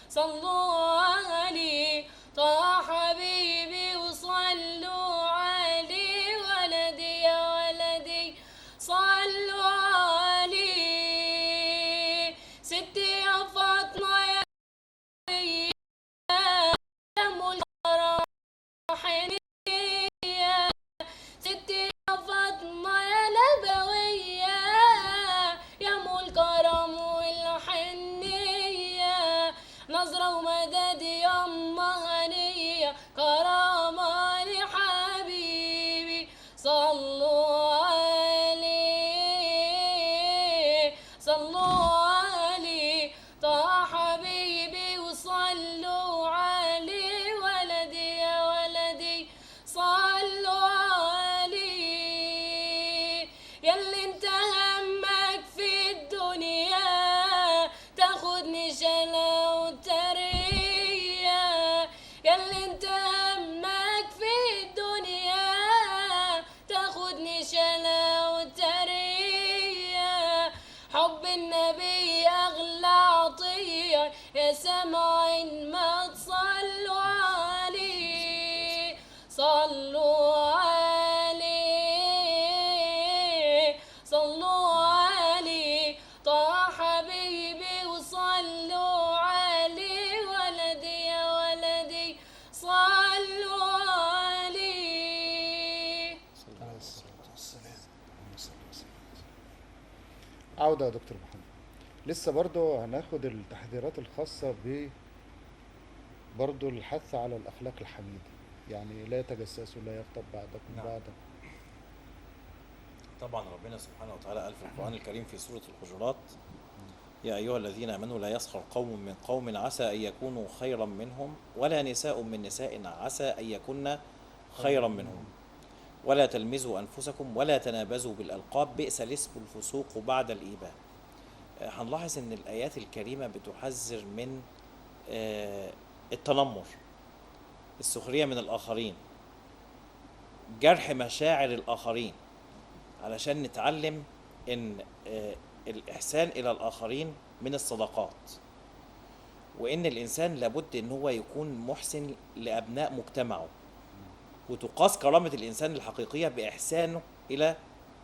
صلوا عليه طه حبيبي، وصلوا عليه ولدي يا ولدي، صلوا عليه. ستي يا فاطمة يا أم الفرحانية، ستي يا فاطمة يا نبوية، يا أم الكرم والحنية، نظرة ومدد يا أم هنية، كرامة لحبيبي. صلوا عليه صلوا عليه طه حبيبي، وصلوا عليه ولدي يا ولدي، صلوا عليه. ياللي انت همك في الدنيا تاخدني شلا وتريا، ياللي انت همك في الدنيا تاخدني شلا وتريا، حب النبي أغلى عطية يا سامعين ما تصلوا عليه. صلوا عليه صلوا عليه طه حبيبي، وصلوا عليه ولدي يا ولدي، صلوا عليه. عودة يا دكتور محمد. لسه برضو هناخد التحذيرات الخاصة برضو الحث على الأخلاق الحميدة، يعني لا يتجسسوا لا يغتب بعضكم نعم. بعضا. طبعا ربنا سبحانه وتعالى قال في القرآن الكريم في سورة الحجرات: يا أيها الذين آمنوا لا يسخر قوم من قوم عسى أن يكونوا خيرا منهم، ولا نساء من نساء عسى أن يكن خيرا منهم، ولا تلمزوا أنفسكم ولا تنابزوا بالألقاب، بئس الاسم الفسوق بعد الإيمان. هنلاحظ أن الآيات الكريمة بتحذر من التنمر، السخرية من الآخرين، جرح مشاعر الآخرين، علشان نتعلم أن الإحسان إلى الآخرين من الصدقات، وإن الإنسان لابد أن هو يكون محسن لأبناء مجتمعه، وتقاس كرامة الإنسان الحقيقية بإحسانه إلى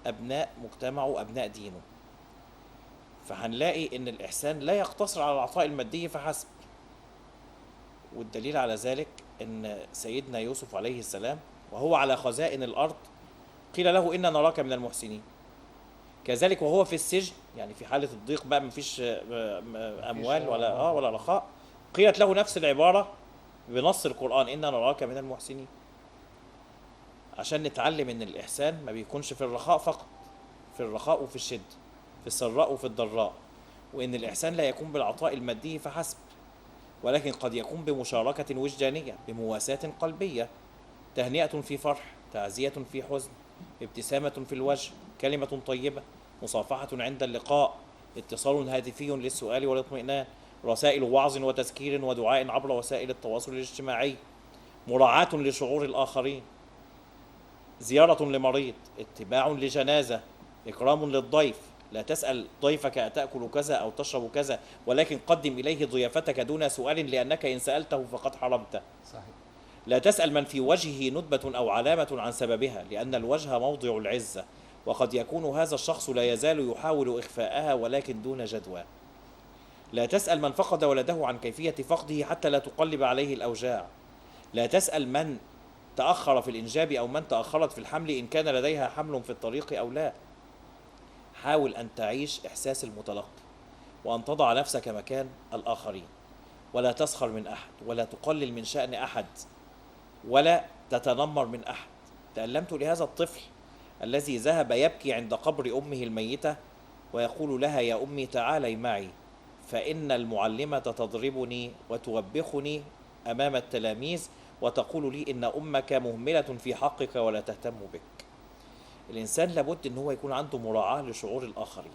أبناء مجتمعه وأبناء دينه. فهنلاقي أن الإحسان لا يقتصر على العطاء المادي فحسب، والدليل على ذلك أن سيدنا يوسف عليه السلام وهو على خزائن الأرض قيل له إنا نراك من المحسنين. كذلك وهو في السجن، يعني في حالة الضيق بقى مفيش أموال ولا رخاء، قيلت له نفس العبارة بنص القرآن: إنا نراك من المحسنين. عشان نتعلم ان الاحسان ما بيكونش في الرخاء فقط، في الرخاء وفي الشدة، في السراء وفي الضراء، وان الاحسان لا يكون بالعطاء المادي فحسب، ولكن قد يكون بمشاركة وجدانية، بمواساة قلبية، تهنئة في فرح، تعزية في حزن، ابتسامة في الوجه، كلمة طيبة، مصافحة عند اللقاء، اتصال هاتفي للسؤال والاطمئنان، رسائل وعظ وتذكير ودعاء عبر وسائل التواصل الاجتماعي، مراعاة لشعور الآخرين، زيارة لمريض، اتباع لجنازة، إكرام للضيف. لا تسأل ضيفك أتأكل كذا أو تشرب كذا، ولكن قدم إليه ضيافتك دون سؤال، لأنك إن سألته فقد حرمته. صحيح. لا تسأل من في وجهه ندبة أو علامة عن سببها، لأن الوجه موضع العزة، وقد يكون هذا الشخص لا يزال يحاول إخفاءها ولكن دون جدوى. لا تسأل من فقد ولده عن كيفية فقده حتى لا تقلب عليه الأوجاع. لا تسأل من تأخر في الإنجاب أو من تأخرت في الحمل إن كان لديها حمل في الطريق أو لا. حاول أن تعيش إحساس المتلقي، وأن تضع نفسك مكان الآخرين، ولا تسخر من أحد، ولا تقلل من شأن أحد، ولا تتنمر من أحد. تألمت لهذا الطفل الذي ذهب يبكي عند قبر أمه الميتة ويقول لها: يا أمي تعالي معي، فإن المعلمة تضربني وتوبخني أمام التلاميذ وتقول لي إن أمك مهملة في حقك ولا تهتم بك. الإنسان لابد أن هو يكون عنده مراعاة لشعور الآخرين،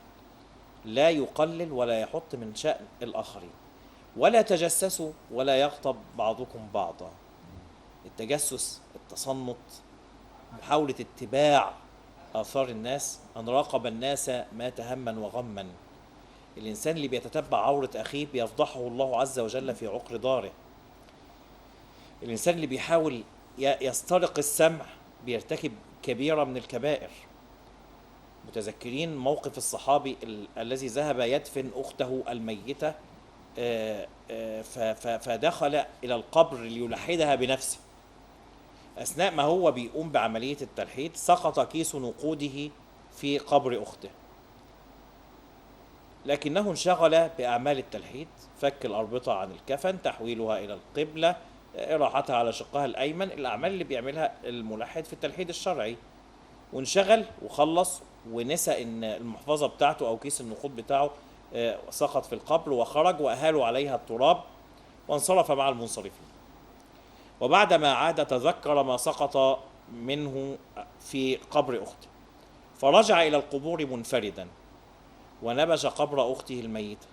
لا يقلل ولا يحط من شأن الآخرين، ولا تجسسوا ولا يغتب بعضكم بعضا. التجسس، التصنت، محاولة اتباع آثار الناس، أن راقب الناس مات هما وغما. الإنسان اللي بيتتبع عورة أخيه بيفضحه الله عز وجل في عقر داره. الإنسان اللي بيحاول يسترق السمع بيرتكب كبيرة من الكبائر. متذكرين موقف الصحابي الذي ذهب يدفن أخته الميتة، فدخل إلى القبر ليلحدها بنفسه. أثناء ما هو بيقوم بعملية التلحيد سقط كيس نقوده في قبر أخته، لكنه انشغل بأعمال التلحيد، فك الأربطة عن الكفن، تحويلها إلى القبلة، إراحتها على شقها الأيمن، الأعمال اللي بيعملها الملحد في التلحيد الشرعي. وانشغل وخلص ونسى إن المحفظة بتاعته أو كيس النقود بتاعه سقط في القبر، وخرج وأهالوا عليها التراب وانصرف مع المنصرفين. وبعدما عاد تذكر ما سقط منه في قبر أخته، فرجع إلى القبور منفردا ونبش قبر أخته الميتة،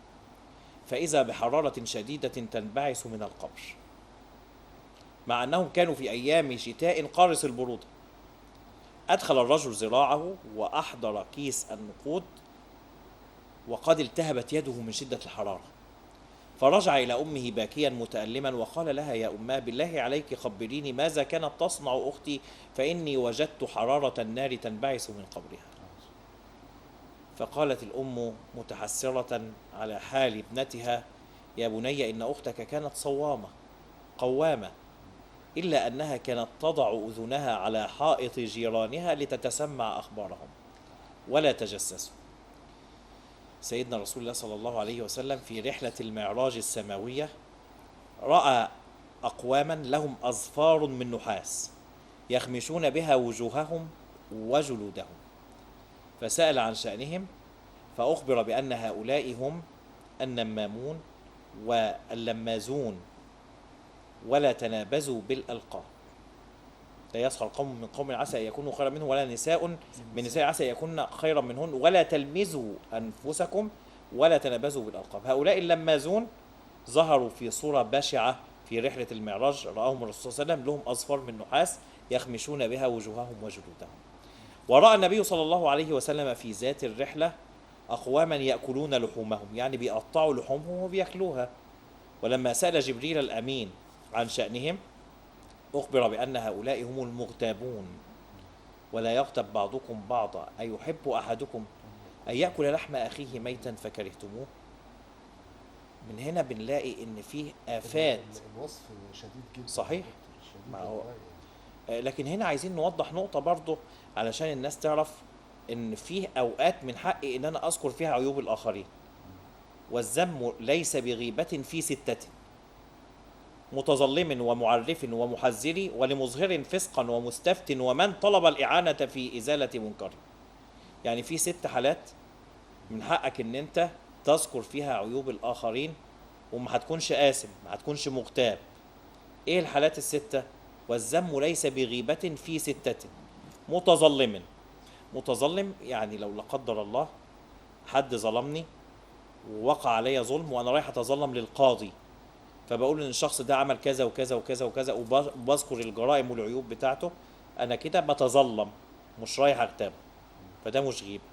فإذا بحرارة شديدة تنبعث من القبر، مع أنهم كانوا في أيام شتاء قارس البرودة. أدخل الرجل ذراعه وأحضر كيس النقود وقد التهبت يده من شدة الحرارة، فرجع إلى أمه باكيا متألما وقال لها: يا أماه بالله عليك خبريني ماذا كانت تصنع أختي، فإني وجدت حرارة النار تنبعث من قبرها. فقالت الأم متحسرة على حال ابنتها: يا بني إن أختك كانت صوامة قوامة، إلا أنها كانت تضع أذنها على حائط جيرانها لتتسمع أخبارهم ولا تجسسوا. سيدنا رسول الله صلى الله عليه وسلم في رحلة المعراج السماوية رأى أقواما لهم أظفار من نحاس يخمشون بها وجوههم وجلودهم، فسأل عن شأنهم فأخبر بأن هؤلاء هم النمامون واللمازون، ولا تنابزوا بالألقاب. لا يسخر قوم من قوم عسى أن يكونوا خيرا منهم، ولا نساء من نساء عسى أن يكون خيرا منهن، ولا تلمزوا أنفسكم ولا تنابزوا بالألقاب. هؤلاء اللمازون ظهروا في صورة بشعة في رحلة المعراج، رآهم الرسول صلى الله عليه وسلم لهم أظفار من نحاس يخمشون بها وجوههم وجلودهم. ورأى النبي صلى الله عليه وسلم في ذات الرحلة أقواما يأكلون لحومهم، يعني بيقطعوا لحومهم وبيأكلوها. ولما سأل جبريل الأمين عن شأنهم أخبر بأن هؤلاء هم المغتابون، ولا يغتب بعضكم بعضا، أيحب أحدكم أن يأكل لحم أخيه ميتا فكرهتموه. من هنا بنلاقي إن فيه آفات. الوصف شديد جدا. صحيح. لكن هنا عايزين نوضح نقطة برضو علشان الناس تعرف إن فيه أوقات من حقي إن أنا أذكر فيها عيوب الآخرين. والذم ليس بغيبة في 6: متظلم ومعرف ومحذر ولمظهر فسقا ومستفت ومن طلب الإعانة في إزالة منكر. يعني في 6 حالات من حقك إن أنت تذكر فيها عيوب الآخرين وما هتكونش آثم، ما هتكونش مغتاب. ايه الحالات الستة؟ والذم ليس بغيبة في ستة. متظلم. متظلم يعني لو لا قدر الله حد ظلمني ووقع عليا ظلم وانا رايح اتظلم للقاضي، فبقول ان الشخص ده عمل كذا وكذا وكذا وكذا وبذكر الجرائم والعيوب بتاعته، انا كده بتظلم مش رايح اغتابه، فده مش غيبة.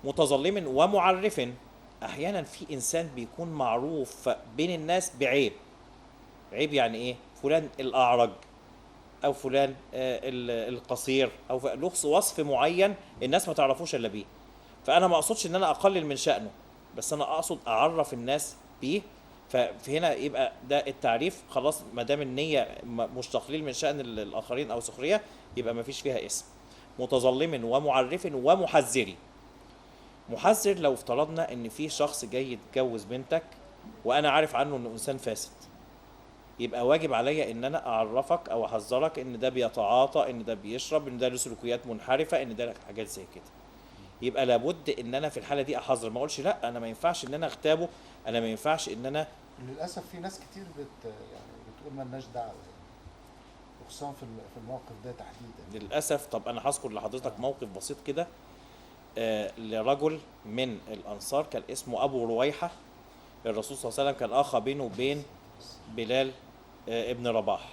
متظلم ومعرف. احيانا في انسان بيكون معروف بين الناس بعيب. عيب يعني ايه؟ فلان الاعرج، او فلان القصير، او له وصف معين الناس ما تعرفوش الا بيه. فانا ما اقصدش ان انا اقلل من شأنه، بس انا اقصد اعرف الناس بيه. فهنا يبقى ده التعريف خلاص، ما دام النية مش تقليل من شأن الاخرين او سخرية، يبقى ما فيش فيها اسم. متظلم ومعرف ومحذر. محذر لو افترضنا ان في شخص جاي يتجوز بنتك وانا عارف عنه انه انسان فاسد، يبقى واجب عليا ان انا اعرفك او احذرك ان ده بيتعاطى، ان ده بيشرب، ان ده له سلوكيات منحرفه، ان ده حاجات زي كده. يبقى لابد ان انا في الحاله دي احذر، ما اقولش لا انا ما ينفعش ان انا اغتابه، انا ما ينفعش ان انا. للاسف في ناس كتير يعني بتقول مالناش دعوه يعني، وخصوصا في الموقف ده تحديدا. للاسف. طب انا هذكر لحضرتك موقف بسيط كده. لرجل من الانصار كان اسمه ابو رويحه. الرسول صلى الله عليه وسلم كان اخى بينه وبين بلال ابن رباح.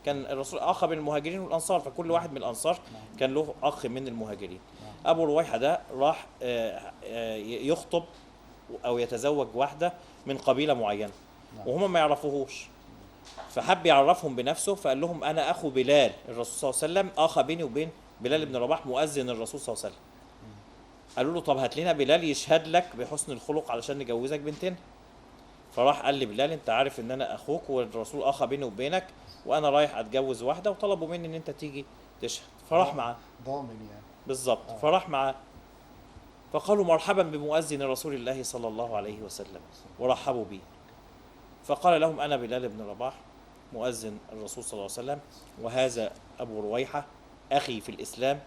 كان الرسول اخى بين المهاجرين والانصار، فكل واحد من الانصار كان له اخ من المهاجرين. ابو رويحه ده راح يخطب او يتزوج واحده من قبيله معينه وهم ما يعرفوهوش، فحب يعرفهم بنفسه، فقال لهم انا اخو بلال. الرسول صلى الله عليه وسلم اخى بيني وبين بلال ابن رباح مؤذن الرسول صلى الله عليه وسلم. قالوا له طب هات لنا بلال يشهد لك بحسن الخلق علشان نجوزك بنتنا. فراح قال لبلال انت عارف ان انا اخوك والرسول اخى بيني وبينك وانا رايح اتجوز واحده، وطلبوا مني ان انت تيجي تشهد. فراح معاه. ضامن يعني. بالظبط. فراح معاه، فقالوا مرحبا بمؤذن رسول الله صلى الله عليه وسلم، ورحبوا به. فقال لهم انا بلال بن رباح مؤذن الرسول صلى الله عليه وسلم، وهذا ابو رويحه اخي في الاسلام،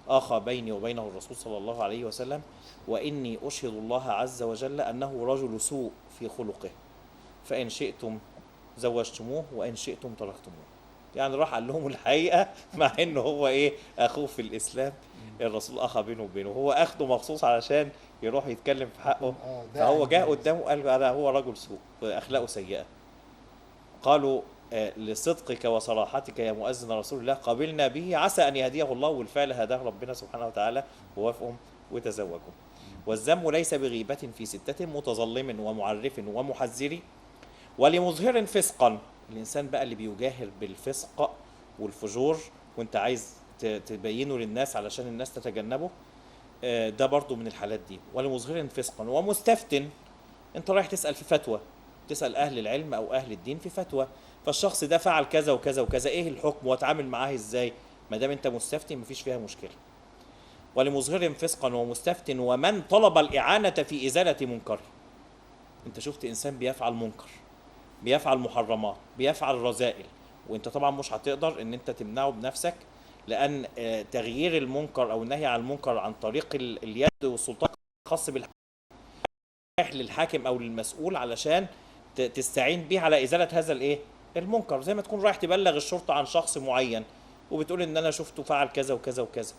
اخى بيني وبينه الرسول صلى الله عليه وسلم، واني اشهد الله عز وجل انه رجل سوء في خلقه، فان شئتم زوجتموه وان شئتم تركتموه. يعني راح قال لهم الحقيقه مع انه هو ايه اخوه في الاسلام، الرسول اخى بينه وبينه، هو اخده مخصوص علشان يروح يتكلم في حقه. فهو جاء قدامه قال هذا هو رجل سوء واخلاقه سيئه. قالوا لصدقك وصراحتك يا مؤذن رسول الله قبلنا به، عسى ان يهديه الله، والفعل هداه ربنا سبحانه وتعالى ووافقهم وتزوجوا. والذم ليس بغيبة في ستة. متظلم ومعرف ومحذر ولمظهر فسقا. الانسان بقى اللي بيجاهر بالفسق والفجور وانت عايز تبينه للناس علشان الناس تتجنبه، ده برضو من الحالات دي. ولمظهر فسقا ومستفتن. انت رايح تسأل في فتوى، تسأل اهل العلم او اهل الدين في فتوى، فالشخص ده فعل كذا وكذا وكذا، ايه الحكم واتعامل معاه ازاي؟ ما دام انت مستفتي مفيش فيها مشكله. ولمظهر فسقا ومستفتن ومن طلب الاعانه في ازاله منكر. انت شفت انسان بيفعل منكر، بيفعل محرمات، بيفعل رذائل، وانت طبعا مش هتقدر ان انت تمنعه بنفسك، لان تغيير المنكر او النهي عن المنكر عن طريق اليد والسلطان خاص بالحاكم، للحاكم او للمسؤول علشان تستعين بيه على ازاله هذا الايه المنكر. زي ما تكون رايح تبلغ الشرطه عن شخص معين وبتقول ان انا شفته فعل كذا وكذا وكذا،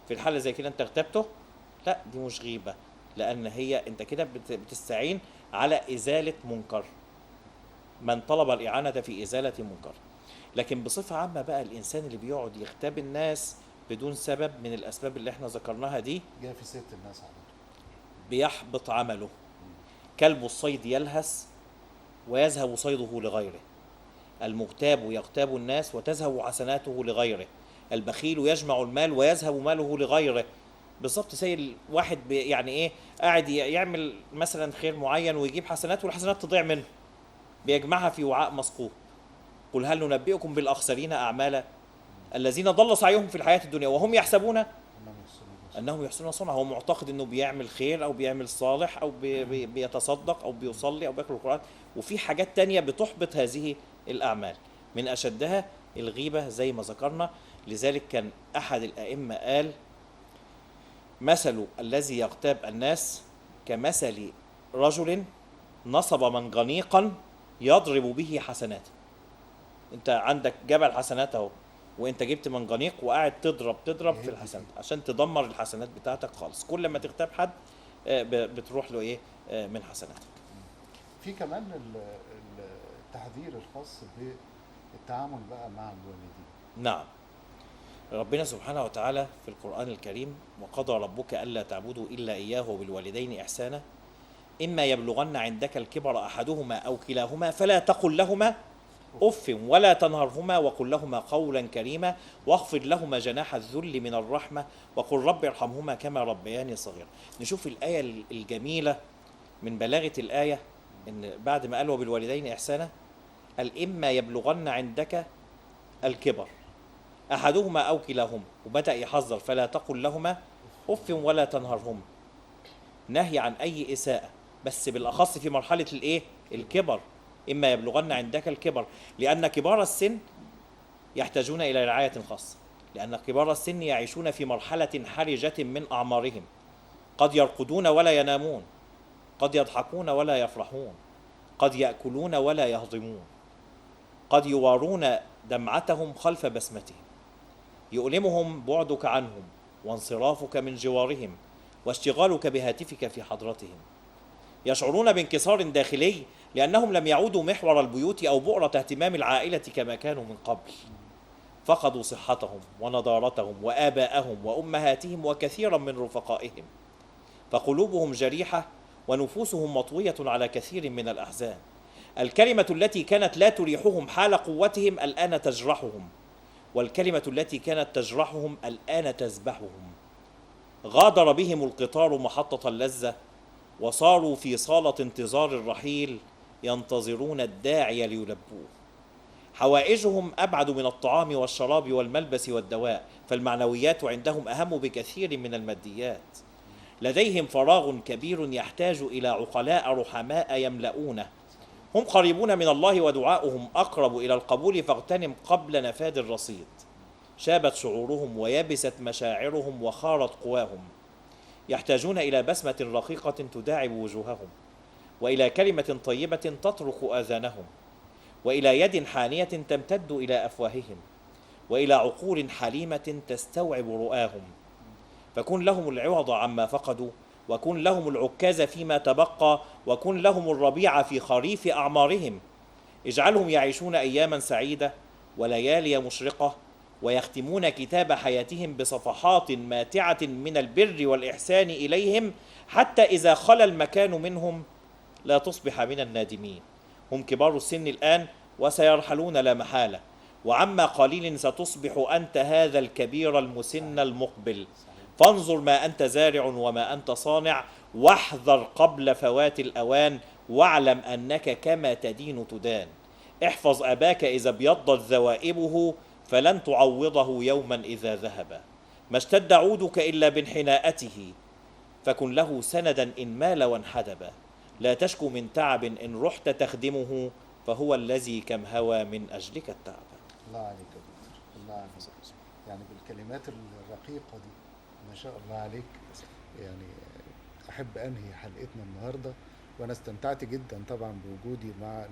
في الحاله زي كده انت اغتبته، لا دي مش غيبه، لان هي انت كده بتستعين على ازاله منكر. من طلب الاعانه في ازاله منكر. لكن بصفه عامه بقى الانسان اللي بيقعد يغتاب الناس بدون سبب من الاسباب اللي احنا ذكرناها دي، جاي في ست الناس على طول، بيحبط عمله. كلب الصيد يلهث ويذهب صيده لغيره. المغتاب يغتاب الناس وتذهب حسناته لغيره. البخيل يجمع المال ويذهب ماله لغيره. بالظبط زي الواحد يعني ايه قاعد يعمل مثلا خير معين ويجيب حسنات والحسنات تضيع منه، بيجمعها في وعاء مسقوط. قل هل ننبئكم بالاخسرين اعمالا الذين ضل سعيهم في الحياه الدنيا وهم يحسبون انهم يحسنون صنعا. هو معتقد انه بيعمل خير او بيعمل صالح او بيتصدق او بيصلي او بيقرأ القرآن، وفي حاجات تانية بتحبط هذه الاعمال، من اشدها الغيبة زي ما ذكرنا. لذلك كان احد الائمة قال مثل الذي يغتاب الناس كمثل رجل نصب منجنيقا يضرب به حسناته. انت عندك جبل حسنات اهو، وانت جبت منجنيق وقاعد تضرب في الحسنات عشان تدمر الحسنات بتاعتك خالص. كل ما تغتاب حد بتروح له ايه من حسناتك. في كمان التحذير الخاص بالتعامل بقى مع الوالدين. نعم، ربنا سبحانه وتعالى في القرآن الكريم: وقضى ربك ألا تعبدوا إلا إياه وبالوالدين إحسانا إما يبلغن عندك الكبر أحدهما أو كلاهما فلا تقل لهما أف ولا تنهرهما وقل لهما قولا كريما واخفض لهما جناح الذل من الرحمة وقل رب ارحمهما كما ربياني صغيرا. نشوف الآية الجميلة من بلاغة الآية، إن بعد ما قال وبالوالدين إحسانا قال إما يبلغن عندك الكبر أحدهما أو كلاهما، وبدأ يحذر فلا تقل لهما أف ولا تنهرهما، نهي عن أي إساءة، بس بالأخص في مرحلة الإيه؟ الكبر. إما يبلغن عندك الكبر، لأن كبار السن يحتاجون إلى رعاية خاصة، لأن كبار السن يعيشون في مرحلة حرجة من أعمارهم، قد يرقدون ولا ينامون، قد يضحكون ولا يفرحون، قد يأكلون ولا يهضمون، قد يوارون دمعتهم خلف بسمتهم، يؤلمهم بعدك عنهم وانصرافك من جوارهم واشتغالك بهاتفك في حضرتهم، يشعرون بانكسار داخلي لأنهم لم يعودوا محور البيوت أو بؤرة اهتمام العائلة كما كانوا من قبل، فقدوا صحتهم ونضارتهم وآباءهم وأمهاتهم وكثيرا من رفقائهم، فقلوبهم جريحة ونفوسهم مطوية على كثير من الأحزان. الكلمة التي كانت لا تريحهم حال قوتهم الآن تجرحهم، والكلمة التي كانت تجرحهم الآن تذبحهم. غادر بهم القطار محطة اللذة وصاروا في صالة انتظار الرحيل ينتظرون الداعي ليلبوه. حوائجهم أبعد من الطعام والشراب والملبس والدواء، فالمعنويات عندهم أهم بكثير من الماديات. لديهم فراغ كبير يحتاج إلى عقلاء رحماء يملؤونه. هم قريبون من الله ودعاؤهم أقرب إلى القبول، فاغتنم قبل نفاد الرصيد. شابت شعورهم ويبست مشاعرهم وخارت قواهم. يحتاجون إلى بسمة رقيقة تداعب وجوههم، وإلى كلمة طيبة تطرق آذانهم، وإلى يد حانية تمتد إلى أفواههم، وإلى عقول حليمة تستوعب رؤاهم. فكن لهم العوض عما فقدوا، وكن لهم العكاز فيما تبقى، وكن لهم الربيع في خريف أعمارهم. اجعلهم يعيشون أياما سعيدة وليالي مشرقة، ويختمون كتاب حياتهم بصفحات ماتعة من البر والإحسان إليهم، حتى إذا خلا المكان منهم لا تصبح من النادمين. هم كبار السن الآن وسيرحلون لا محالة، وعما قليل ستصبح أنت هذا الكبير المسن المقبل. فانظر ما أنت زارع وما أنت صانع، واحذر قبل فوات الأوان، واعلم أنك كما تدين تدان. احفظ أباك إذا ابيضت ذوائبه، فلن تعوضه يوما إذا ذهب. ما اشتد عودك إلا بانحناءته، فكن له سندا إن مال وانحدب. لا تشكو من تعب إن رحت تخدمه، فهو الذي كم هوى من أجلك التعب. الله عليك يا دكتور، الله عليك. يعني بالكلمات الرقيقة دي ما شاء الله عليك. يعني أحب أنهي حلقتنا النهاردة، وأنا استمتعت جدا طبعا بوجودي مع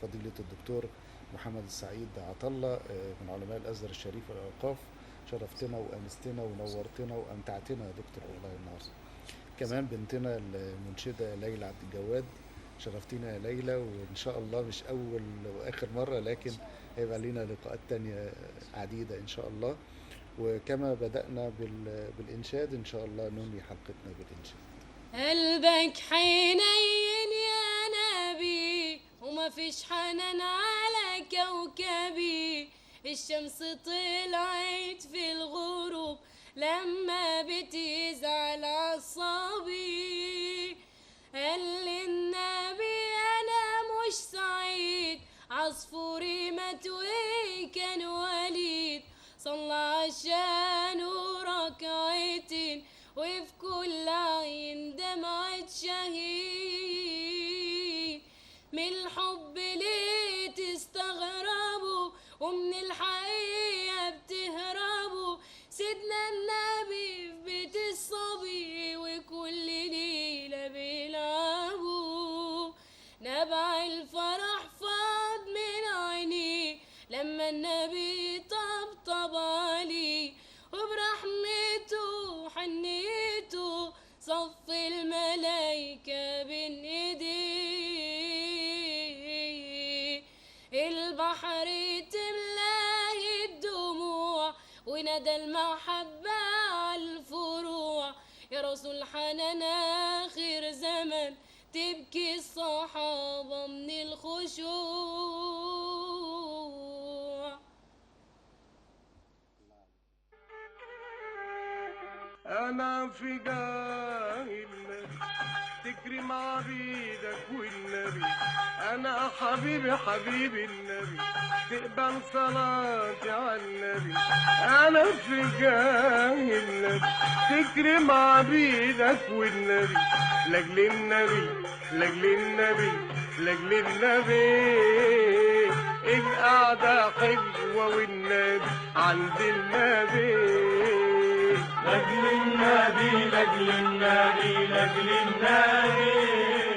فضيلة الدكتور محمد السعيد عطلة من علماء الأزهر الشريف والأوقاف. شرفتنا وأنستنا ونورتنا وأمتعتنا يا دكتور والله النهارده. كمان بنتنا المنشدة ليلى عبد الجواد، شرفتينا يا ليلى، وإن شاء الله مش أول وآخر مرة، لكن هيبقى لنا لقاءات تانية عديدة إن شاء الله. وكما بدأنا بالإنشاد إن شاء الله ننهي حلقتنا بالإنشاد. قلبك حنين يا نبي وما فيش حنان على كوكبي، الشمس طلعت في الغروب لما بتزعل عصابي. قال للنبي أنا مش سعيد، عصفوري مات وكان وليد، صلى عشانه ركعتين وفي كل عين دمعة شهيد. من الحب ليه تستغربوا ومن الحقيقة بتهربوا؟ سيدنا النبي في بيت الصبي وكل ليلة بيلعبوا. البحر تملاه الدموع وندى المحبة على الفروع يا رسول حنان آخر زمن تبكي الصحابة من الخشوع. أنا في جاهل تكرم عبيدك والنبي، أنا حبيبي حبيبي النبي تقبل صلاتي على النبي. أنا في جاهل تكرم عبيدك والنبي، لأجل النبي لأجل النبي لأجل النبي. القعدة حلوة والنبي عند النبي. لأجل النبي لأجل النبي لأجل النبي.